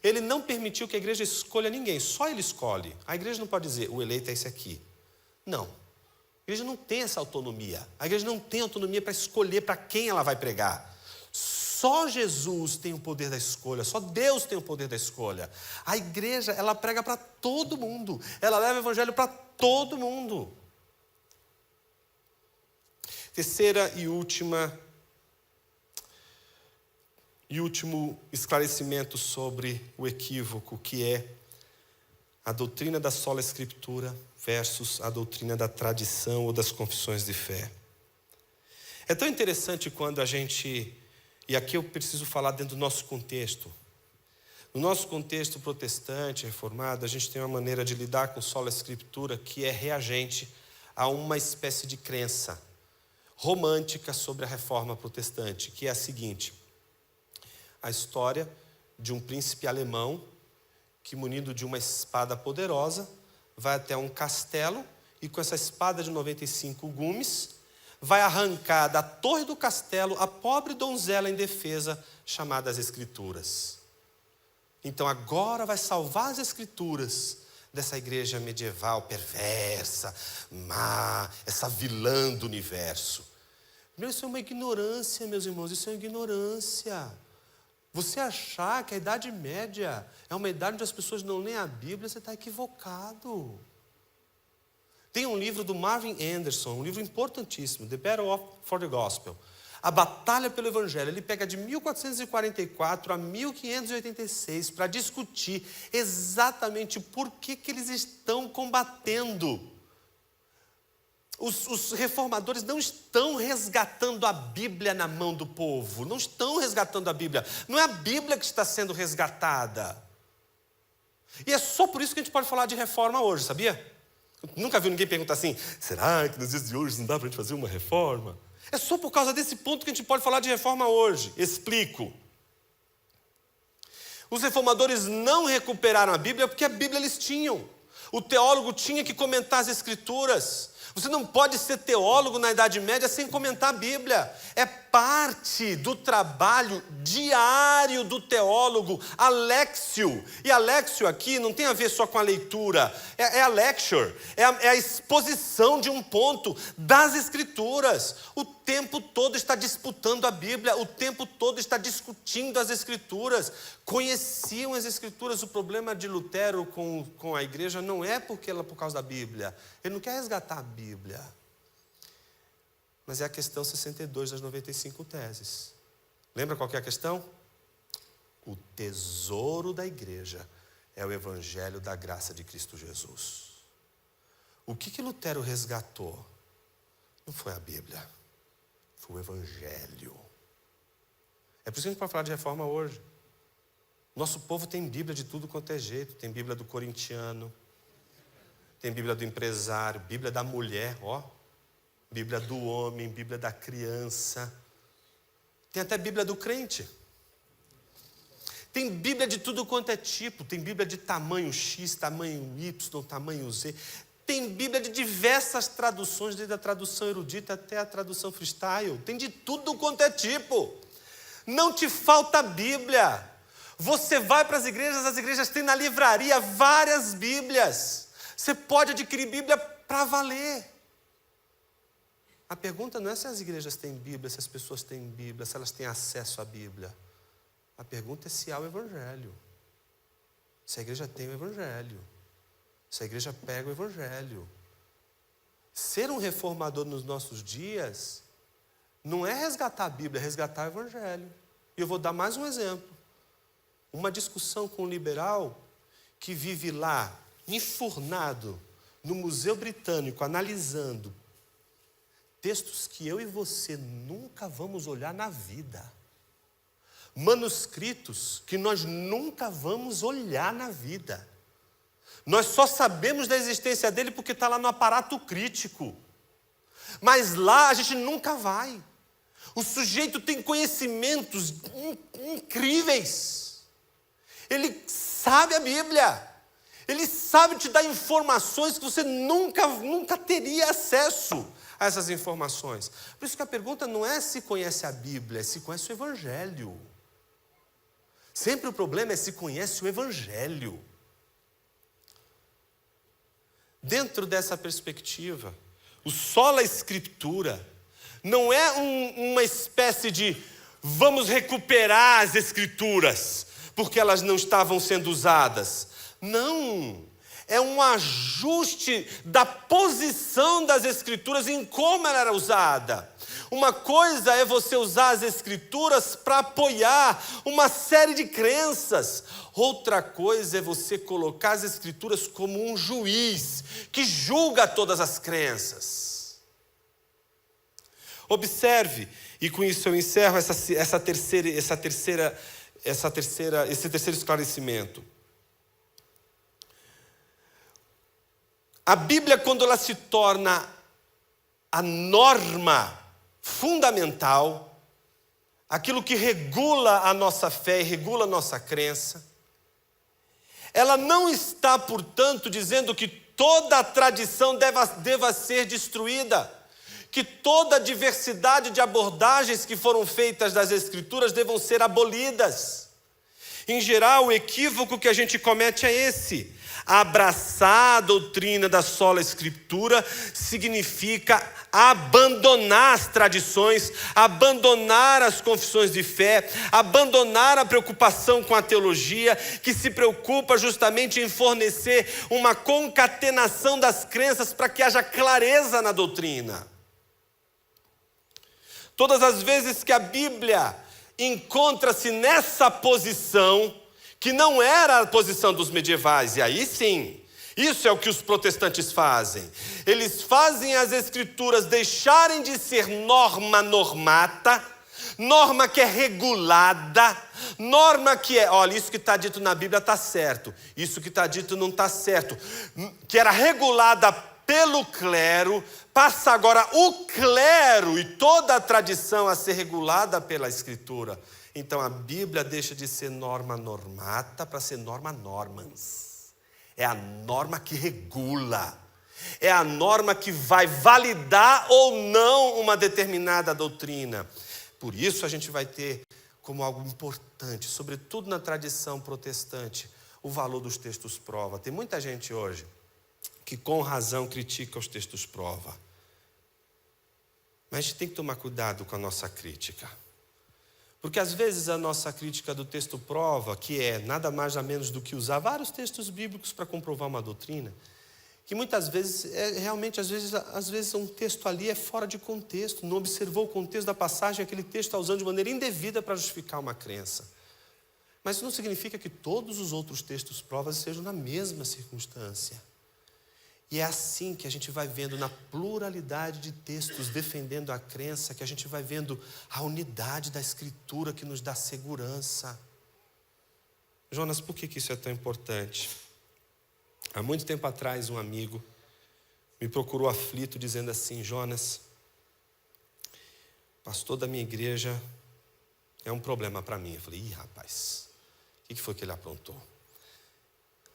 Ele não permitiu que a igreja escolha ninguém, só ele escolhe. A igreja não pode dizer, o eleito é esse aqui. Não. A igreja não tem essa autonomia. A igreja não tem autonomia para escolher para quem ela vai pregar. Só Jesus tem o poder da escolha, só Deus tem o poder da escolha. A igreja, ela prega para todo mundo. Ela leva o evangelho para todo mundo. Terceira e último esclarecimento sobre o equívoco, que é a doutrina da sola escritura versus a doutrina da tradição ou das confissões de fé. É tão interessante quando a gente, e aqui eu preciso falar dentro do nosso contexto. No nosso contexto protestante, reformado, a gente tem uma maneira de lidar com sola escritura que é reagente a uma espécie de crença romântica sobre a reforma protestante, que é a seguinte: a história de um príncipe alemão que, munido de uma espada poderosa, vai até um castelo e com essa espada de 95 gumes vai arrancar da torre do castelo a pobre donzela indefesa chamada as Escrituras. Então agora vai salvar as Escrituras dessa igreja medieval perversa, má, essa vilã do universo. Isso é uma ignorância, meus irmãos, isso é uma ignorância. Você achar que a Idade Média é uma idade onde as pessoas não leem a Bíblia, você está equivocado. Tem um livro do Marvin Anderson, um livro importantíssimo, The Battle for the Gospel, A Batalha pelo Evangelho. Ele pega de 1444 a 1586 para discutir exatamente por que eles estão combatendo. Os reformadores não estão resgatando a Bíblia na mão do povo, não estão resgatando a Bíblia. Não é a Bíblia que está sendo resgatada. E é só por isso que a gente pode falar de reforma hoje, sabia? Nunca vi ninguém perguntar assim, será que nos dias de hoje não dá para a gente fazer uma reforma? É só por causa desse ponto que a gente pode falar de reforma hoje. Explico. Os reformadores não recuperaram a Bíblia porque a Bíblia eles tinham. O teólogo tinha que comentar as Escrituras. Você não pode ser teólogo na Idade Média sem comentar a Bíblia. É parte do trabalho diário do teólogo, a léxio. E a léxio aqui não tem a ver só com a leitura, é a lecture, é a exposição de um ponto das Escrituras. O tempo todo está disputando a Bíblia, o tempo todo está discutindo as Escrituras. Conheciam as Escrituras. O problema de Lutero com a igreja não é por causa da Bíblia. Ele não quer resgatar a Bíblia. Mas é a questão 62 das 95 teses. Lembra qual que é a questão? O tesouro da igreja é o evangelho da graça de Cristo Jesus. O que Lutero resgatou? Não foi a Bíblia, foi o evangelho. É por isso que a gente pode falar de reforma hoje. Nosso povo tem Bíblia de tudo quanto é jeito. Tem Bíblia do corintiano, tem Bíblia do empresário, Bíblia da mulher, Bíblia do homem, Bíblia da criança. Tem até Bíblia do crente. Tem Bíblia de tudo quanto é tipo. Tem Bíblia de tamanho X, tamanho Y, tamanho Z. Tem Bíblia de diversas traduções, desde a tradução erudita até a tradução freestyle. Tem de tudo quanto é tipo. Não te falta Bíblia. Você vai para as igrejas têm na livraria várias Bíblias. Você pode adquirir Bíblia para valer. A pergunta não é se as igrejas têm Bíblia, se as pessoas têm Bíblia, se elas têm acesso à Bíblia. A pergunta é se há o Evangelho. Se a igreja tem o Evangelho. Se a igreja pega o Evangelho. Ser um reformador nos nossos dias não é resgatar a Bíblia, é resgatar o Evangelho. E eu vou dar mais um exemplo. Uma discussão com um liberal que vive lá, enfurnado, no Museu Britânico, analisando textos que eu e você nunca vamos olhar na vida. Manuscritos que nós nunca vamos olhar na vida. Nós só sabemos da existência dele porque está lá no aparato crítico. Mas lá a gente nunca vai. O sujeito tem conhecimentos incríveis. Ele sabe a Bíblia. Ele sabe te dar informações que você nunca teria acesso a essas informações. Por isso que a pergunta não é se conhece a Bíblia, é se conhece o Evangelho. Sempre o problema é se conhece o Evangelho. Dentro dessa perspectiva, o sola Escritura não é uma espécie de vamos recuperar as Escrituras, porque elas não estavam sendo usadas. Não, é um ajuste da posição das Escrituras em como ela era usada. Uma coisa é você usar as Escrituras para apoiar uma série de crenças. Outra coisa é você colocar as Escrituras como um juiz que julga todas as crenças. Observe, e com isso eu encerro esse terceiro esclarecimento. A Bíblia, quando ela se torna a norma fundamental, aquilo que regula a nossa fé e regula a nossa crença, ela não está, portanto, dizendo que toda a tradição deva ser destruída, que toda a diversidade de abordagens que foram feitas das Escrituras devam ser abolidas. Em geral, o equívoco que a gente comete é esse. Abraçar a doutrina da sola Escritura significa abandonar as tradições, abandonar as confissões de fé, abandonar a preocupação com a teologia, que se preocupa justamente em fornecer uma concatenação das crenças para que haja clareza na doutrina. Todas as vezes que a Bíblia encontra-se nessa posição, que não era a posição dos medievais, e aí sim, isso é o que os protestantes fazem. Eles fazem as Escrituras deixarem de ser norma normata, norma que é regulada, norma que é, olha, isso que está dito na Bíblia está certo, isso que está dito não está certo, que era regulada pelo clero, passa agora o clero e toda a tradição a ser regulada pela Escritura. Então a Bíblia deixa de ser norma normata para ser norma normans. É a norma que regula. É a norma que vai validar ou não uma determinada doutrina. Por isso a gente vai ter como algo importante, sobretudo na tradição protestante, o valor dos textos prova. Tem muita gente hoje que com razão critica os textos prova. Mas a gente tem que tomar cuidado com a nossa crítica. Porque às vezes a nossa crítica do texto prova, que é nada mais nada menos do que usar vários textos bíblicos para comprovar uma doutrina, que muitas vezes, às vezes um texto ali é fora de contexto, não observou o contexto da passagem, aquele texto está usando de maneira indevida para justificar uma crença. Mas isso não significa que todos os outros textos provas sejam na mesma circunstância. E é assim que a gente vai vendo na pluralidade de textos defendendo a crença, que a gente vai vendo a unidade da Escritura que nos dá segurança. Jonas, por que isso é tão importante? Há muito tempo atrás, um amigo me procurou aflito, dizendo assim: Jonas, pastor da minha igreja é um problema para mim. Eu falei: ih, rapaz, o que foi que ele aprontou?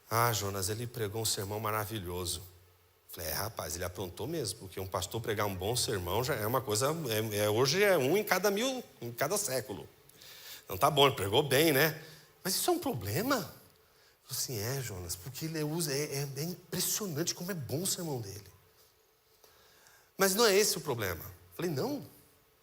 Ah, Jonas, ele pregou um sermão maravilhoso. Eu falei: rapaz, ele aprontou mesmo, porque um pastor pregar um bom sermão já é uma coisa, hoje é um em cada 1000, em cada século. Então tá bom, ele pregou bem, né? Mas isso é um problema? Eu falei assim: Jonas, porque ele usa, é impressionante como é bom o sermão dele. Mas não é esse o problema. Eu falei: não.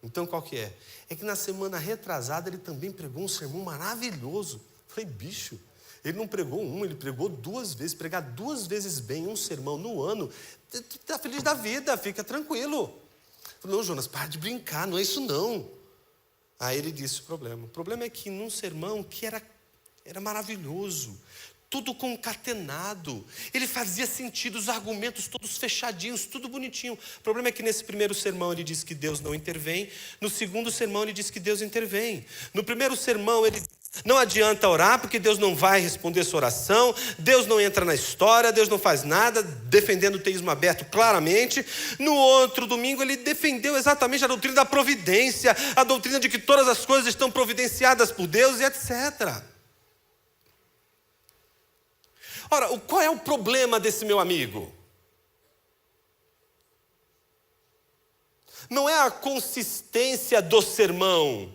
Então qual que é? É que na semana retrasada ele também pregou um sermão maravilhoso. Eu falei: bicho, ele não pregou ele pregou 2 vezes. Pregar 2 vezes bem um sermão no ano, está feliz da vida, fica tranquilo. Eu falei: não, Jonas, para de brincar, não é isso não. Aí ele disse o problema. O problema é que num sermão que era maravilhoso, tudo concatenado, ele fazia sentido, os argumentos todos fechadinhos, tudo bonitinho. O problema é que nesse primeiro sermão ele diz que Deus não intervém, no segundo sermão ele diz que Deus intervém. No primeiro sermão ele não adianta orar porque Deus não vai responder sua oração, Deus não entra na história, Deus não faz nada, defendendo o teísmo aberto claramente. No outro domingo ele defendeu exatamente a doutrina da providência, a doutrina de que todas as coisas estão providenciadas por Deus e etc. Ora, qual é o problema desse meu amigo? Não é a consistência do sermão,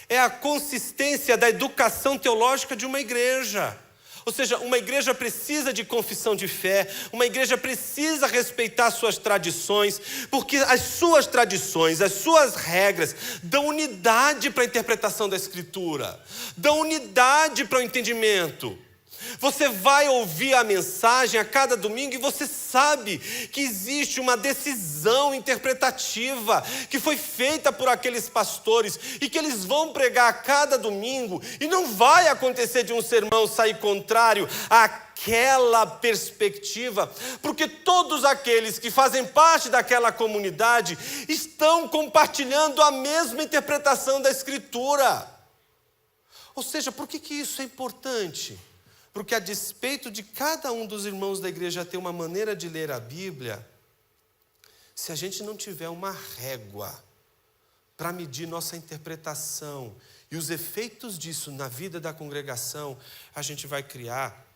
é a consistência da educação teológica de uma igreja. Ou seja, uma igreja precisa de confissão de fé, uma igreja precisa respeitar suas tradições, porque as suas tradições, as suas regras dão unidade para a interpretação da Escritura, dão unidade para o entendimento. Você vai ouvir a mensagem a cada domingo e você sabe que existe uma decisão interpretativa que foi feita por aqueles pastores e que eles vão pregar a cada domingo, e não vai acontecer de um sermão sair contrário àquela perspectiva, porque todos aqueles que fazem parte daquela comunidade estão compartilhando a mesma interpretação da Escritura. Ou seja, por que isso é importante? Porque a despeito de cada um dos irmãos da igreja ter uma maneira de ler a Bíblia, se a gente não tiver uma régua para medir nossa interpretação e os efeitos disso na vida da congregação, a gente vai criar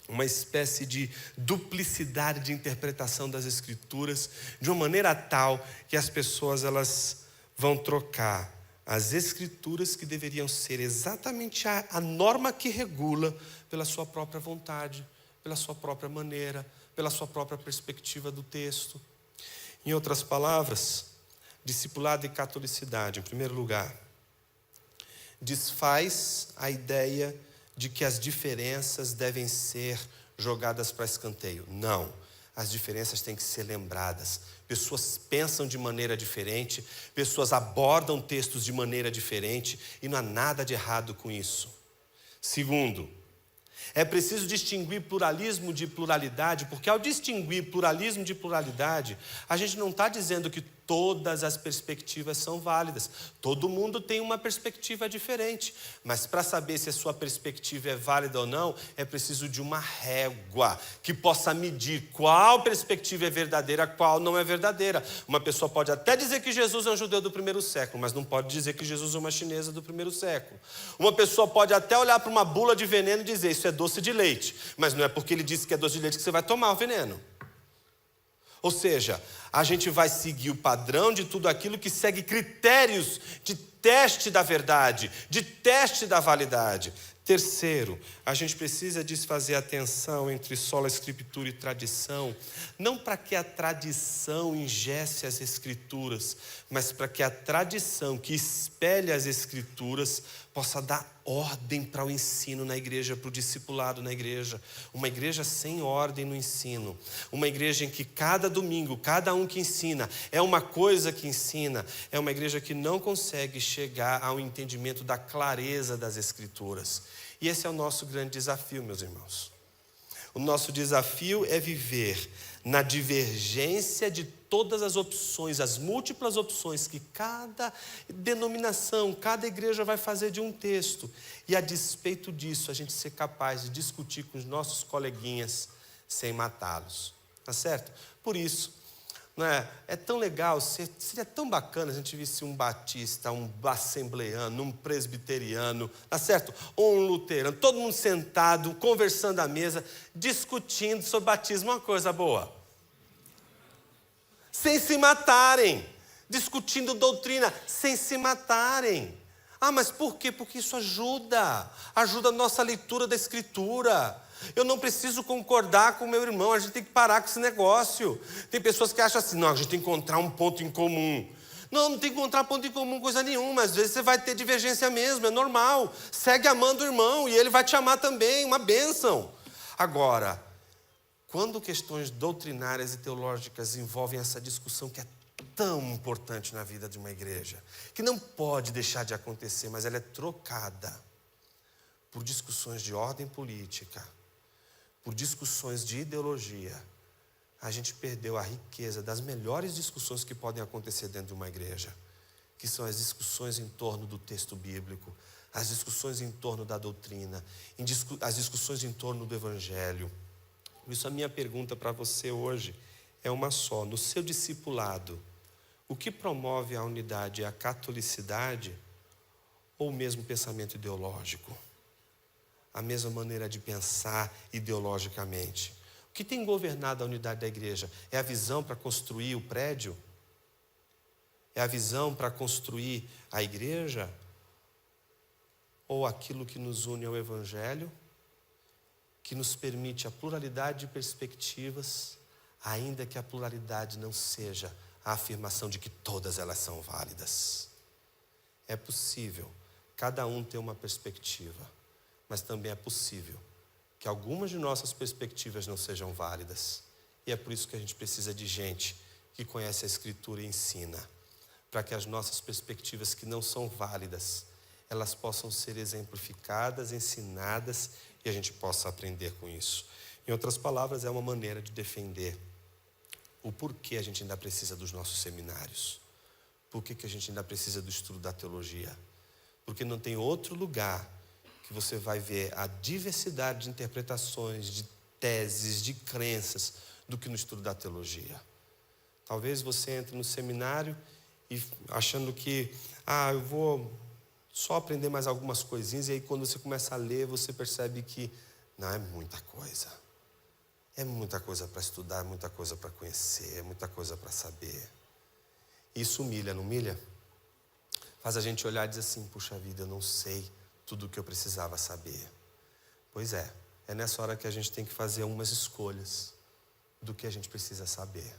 uma espécie de duplicidade de interpretação das Escrituras, de uma maneira tal que as pessoas elas vão trocar as Escrituras, que deveriam ser exatamente a norma que regula, pela sua própria vontade, pela sua própria maneira, pela sua própria perspectiva do texto. Em outras palavras, discipulado e catolicidade, em primeiro lugar, desfaz a ideia de que as diferenças devem ser jogadas para escanteio. Não, as diferenças têm que ser lembradas. Pessoas pensam de maneira diferente, pessoas abordam textos de maneira diferente, e não há nada de errado com isso. Segundo, é preciso distinguir pluralismo de pluralidade, porque ao distinguir pluralismo de pluralidade, a gente não está dizendo que todas as perspectivas são válidas. Todo mundo tem uma perspectiva diferente, mas para saber se a sua perspectiva é válida ou não, é preciso de uma régua que possa medir qual perspectiva é verdadeira, qual não é verdadeira. Uma pessoa pode até dizer que Jesus é um judeu do primeiro século, mas não pode dizer que Jesus é uma chinesa do primeiro século. Uma pessoa pode até olhar para uma bula de veneno e dizer isso é doce de leite, mas não é porque ele disse que é doce de leite que você vai tomar o veneno. Ou seja, a gente vai seguir o padrão de tudo aquilo que segue critérios de teste da verdade, de teste da validade. Terceiro, a gente precisa desfazer a tensão entre sola escritura e tradição, não para que a tradição ingesse as Escrituras, mas para que a tradição que espelhe as Escrituras possa dar ordem para o ensino na igreja, para o discipulado na igreja. Uma igreja sem ordem no ensino, uma igreja em que cada domingo, cada um que ensina é uma coisa que ensina, é uma igreja que não consegue chegar ao entendimento da clareza das Escrituras. E esse é o nosso grande desafio, meus irmãos. O nosso desafio é viver na divergência de todas as opções, as múltiplas opções que cada denominação, cada igreja vai fazer de um texto. E a despeito disso, a gente ser capaz de discutir com os nossos coleguinhas sem matá-los. Tá certo? Por isso, não é? É tão legal, seria tão bacana a gente visse um batista, um assembleano, um presbiteriano, tá certo? Ou um luterano, todo mundo sentado, conversando à mesa, discutindo sobre batismo, uma coisa boa. Sem se matarem, discutindo doutrina, sem se matarem. Ah, mas por quê? Porque isso ajuda a nossa leitura da Escritura. Eu não preciso concordar com o meu irmão, a gente tem que parar com esse negócio. Tem pessoas que acham assim, não, a gente tem que encontrar um ponto em comum. Não tem que encontrar ponto em comum coisa nenhuma, às vezes você vai ter divergência mesmo, é normal. Segue amando o irmão e ele vai te amar também, uma bênção. Agora, quando questões doutrinárias e teológicas envolvem essa discussão que é tão importante na vida de uma igreja, que não pode deixar de acontecer, mas ela é trocada por discussões de ordem política, por discussões de ideologia, a gente perdeu a riqueza das melhores discussões que podem acontecer dentro de uma igreja, que são as discussões em torno do texto bíblico, as discussões em torno da doutrina, as discussões em torno do evangelho. Por isso a minha pergunta para você hoje é uma só: no seu discipulado, o que promove a unidade é a catolicidade ou mesmo pensamento ideológico? a mesma maneira de pensar ideologicamente. O que tem governado a unidade da igreja? É a visão para construir o prédio? É a visão para construir a igreja? Ou aquilo que nos une ao Evangelho, que nos permite a pluralidade de perspectivas, ainda que a pluralidade não seja a afirmação de que todas elas são válidas. É possível cada um ter uma perspectiva, mas também é possível que algumas de nossas perspectivas não sejam válidas. E é por isso que a gente precisa de gente que conhece a Escritura e ensina, para que as nossas perspectivas que não são válidas, elas possam ser exemplificadas, ensinadas e a gente possa aprender com isso. Em outras palavras, é uma maneira de defender o porquê a gente ainda precisa dos nossos seminários. Por que a gente ainda precisa do estudo da teologia? Porque não tem outro lugar que você vai ver a diversidade de interpretações, de teses, de crenças, do que no estudo da teologia. Talvez você entre no seminário e achando que, eu vou só aprender mais algumas coisinhas, e aí quando você começa a ler, você percebe que, não, é muita coisa. É muita coisa para estudar, é muita coisa para conhecer, é muita coisa para saber. Isso humilha, não humilha? Faz a gente olhar e dizer assim, puxa vida, eu não sei tudo o que eu precisava saber. Pois é nessa hora que a gente tem que fazer umas escolhas do que a gente precisa saber.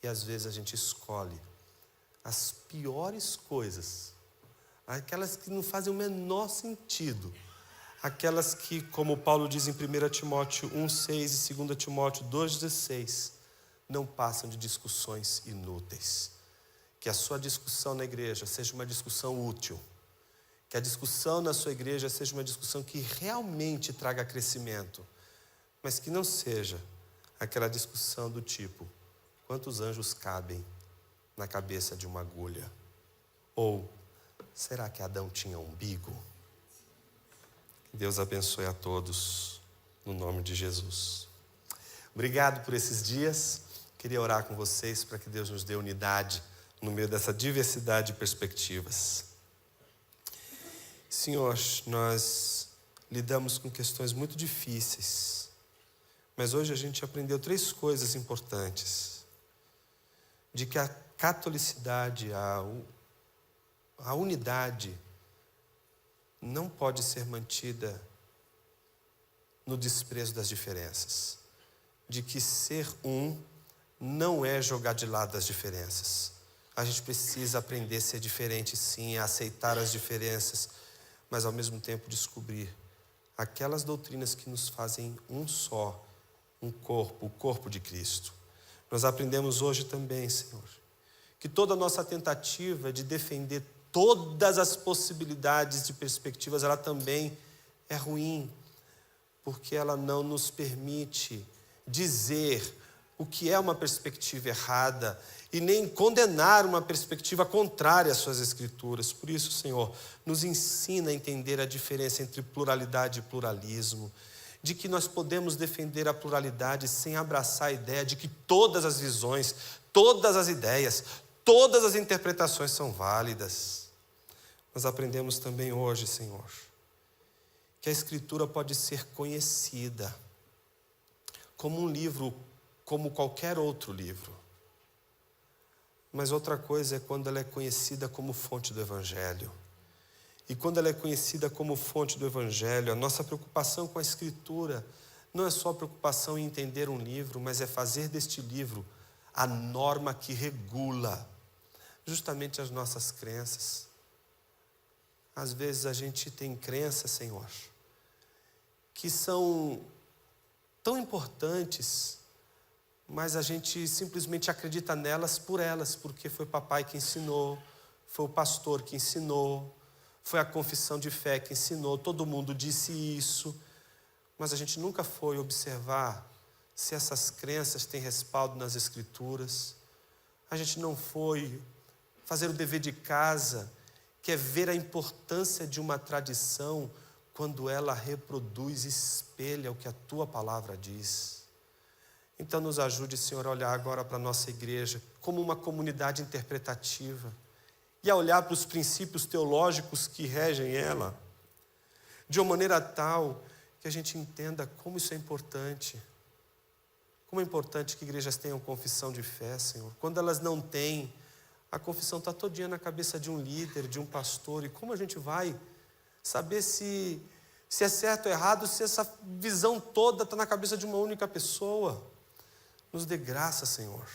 E às vezes a gente escolhe as piores coisas, aquelas que não fazem o menor sentido, aquelas que, como Paulo diz em 1 Timóteo 1,6 e 2 Timóteo 2,16, não passam de discussões inúteis. Que a sua discussão na igreja seja uma discussão útil, que a discussão na sua igreja seja uma discussão que realmente traga crescimento, mas que não seja aquela discussão do tipo, quantos anjos cabem na cabeça de uma agulha? Ou, será que Adão tinha umbigo? Deus abençoe a todos, no nome de Jesus. Obrigado por esses dias. Queria orar com vocês para que Deus nos dê unidade no meio dessa diversidade de perspectivas. Senhor, nós lidamos com questões muito difíceis, mas hoje a gente aprendeu 3 coisas importantes. De que a catolicidade, a unidade, não pode ser mantida no desprezo das diferenças. De que ser um não é jogar de lado as diferenças. A gente precisa aprender a ser diferente, sim, a aceitar as diferenças, mas ao mesmo tempo descobrir aquelas doutrinas que nos fazem um só, um corpo, o corpo de Cristo. Nós aprendemos hoje também, Senhor, que toda a nossa tentativa de defender todas as possibilidades de perspectivas, ela também é ruim, porque ela não nos permite dizer o que é uma perspectiva errada e nem condenar uma perspectiva contrária às suas escrituras. Por isso, Senhor, nos ensina a entender a diferença entre pluralidade e pluralismo, de que nós podemos defender a pluralidade sem abraçar a ideia de que todas as visões, todas as ideias, todas as interpretações são válidas. Nós aprendemos também hoje, Senhor, que a Escritura pode ser conhecida como um livro, como qualquer outro livro. Mas outra coisa é quando ela é conhecida como fonte do Evangelho. E quando ela é conhecida como fonte do Evangelho, a nossa preocupação com a Escritura não é só preocupação em entender um livro, mas é fazer deste livro a norma que regula justamente as nossas crenças. Às vezes a gente tem crenças, Senhor, que são tão importantes, mas a gente simplesmente acredita nelas por elas, porque foi papai que ensinou, foi o pastor que ensinou, foi a confissão de fé que ensinou, todo mundo disse isso, mas a gente nunca foi observar se essas crenças têm respaldo nas Escrituras. A gente não foi fazer o dever de casa, que é ver a importância de uma tradição quando ela reproduz e espelha o que a Tua palavra diz. Então nos ajude, Senhor, a olhar agora para a nossa igreja como uma comunidade interpretativa e a olhar para os princípios teológicos que regem ela de uma maneira tal que a gente entenda como isso é importante. Como é importante que igrejas tenham confissão de fé, Senhor. Quando elas não têm, a confissão está todinha na cabeça de um líder, de um pastor. E como a gente vai saber se é certo ou errado, se essa visão toda está na cabeça de uma única pessoa? Nos dê graça, Senhor,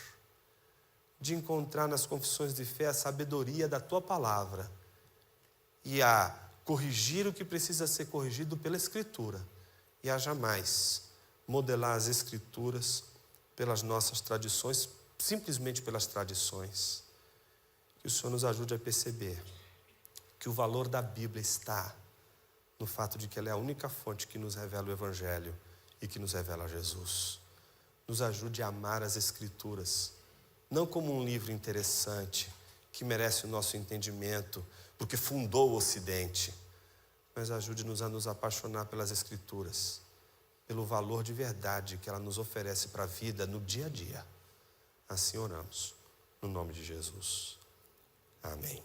de encontrar nas confissões de fé a sabedoria da Tua palavra e a corrigir o que precisa ser corrigido pela Escritura e a jamais modelar as Escrituras pelas nossas tradições, simplesmente pelas tradições. Que o Senhor nos ajude a perceber que o valor da Bíblia está no fato de que ela é a única fonte que nos revela o Evangelho e que nos revela Jesus. Nos ajude a amar as Escrituras, não como um livro interessante, que merece o nosso entendimento, porque fundou o Ocidente, mas ajude-nos a nos apaixonar pelas Escrituras, pelo valor de verdade que ela nos oferece para a vida no dia a dia. Assim oramos, no nome de Jesus. Amém.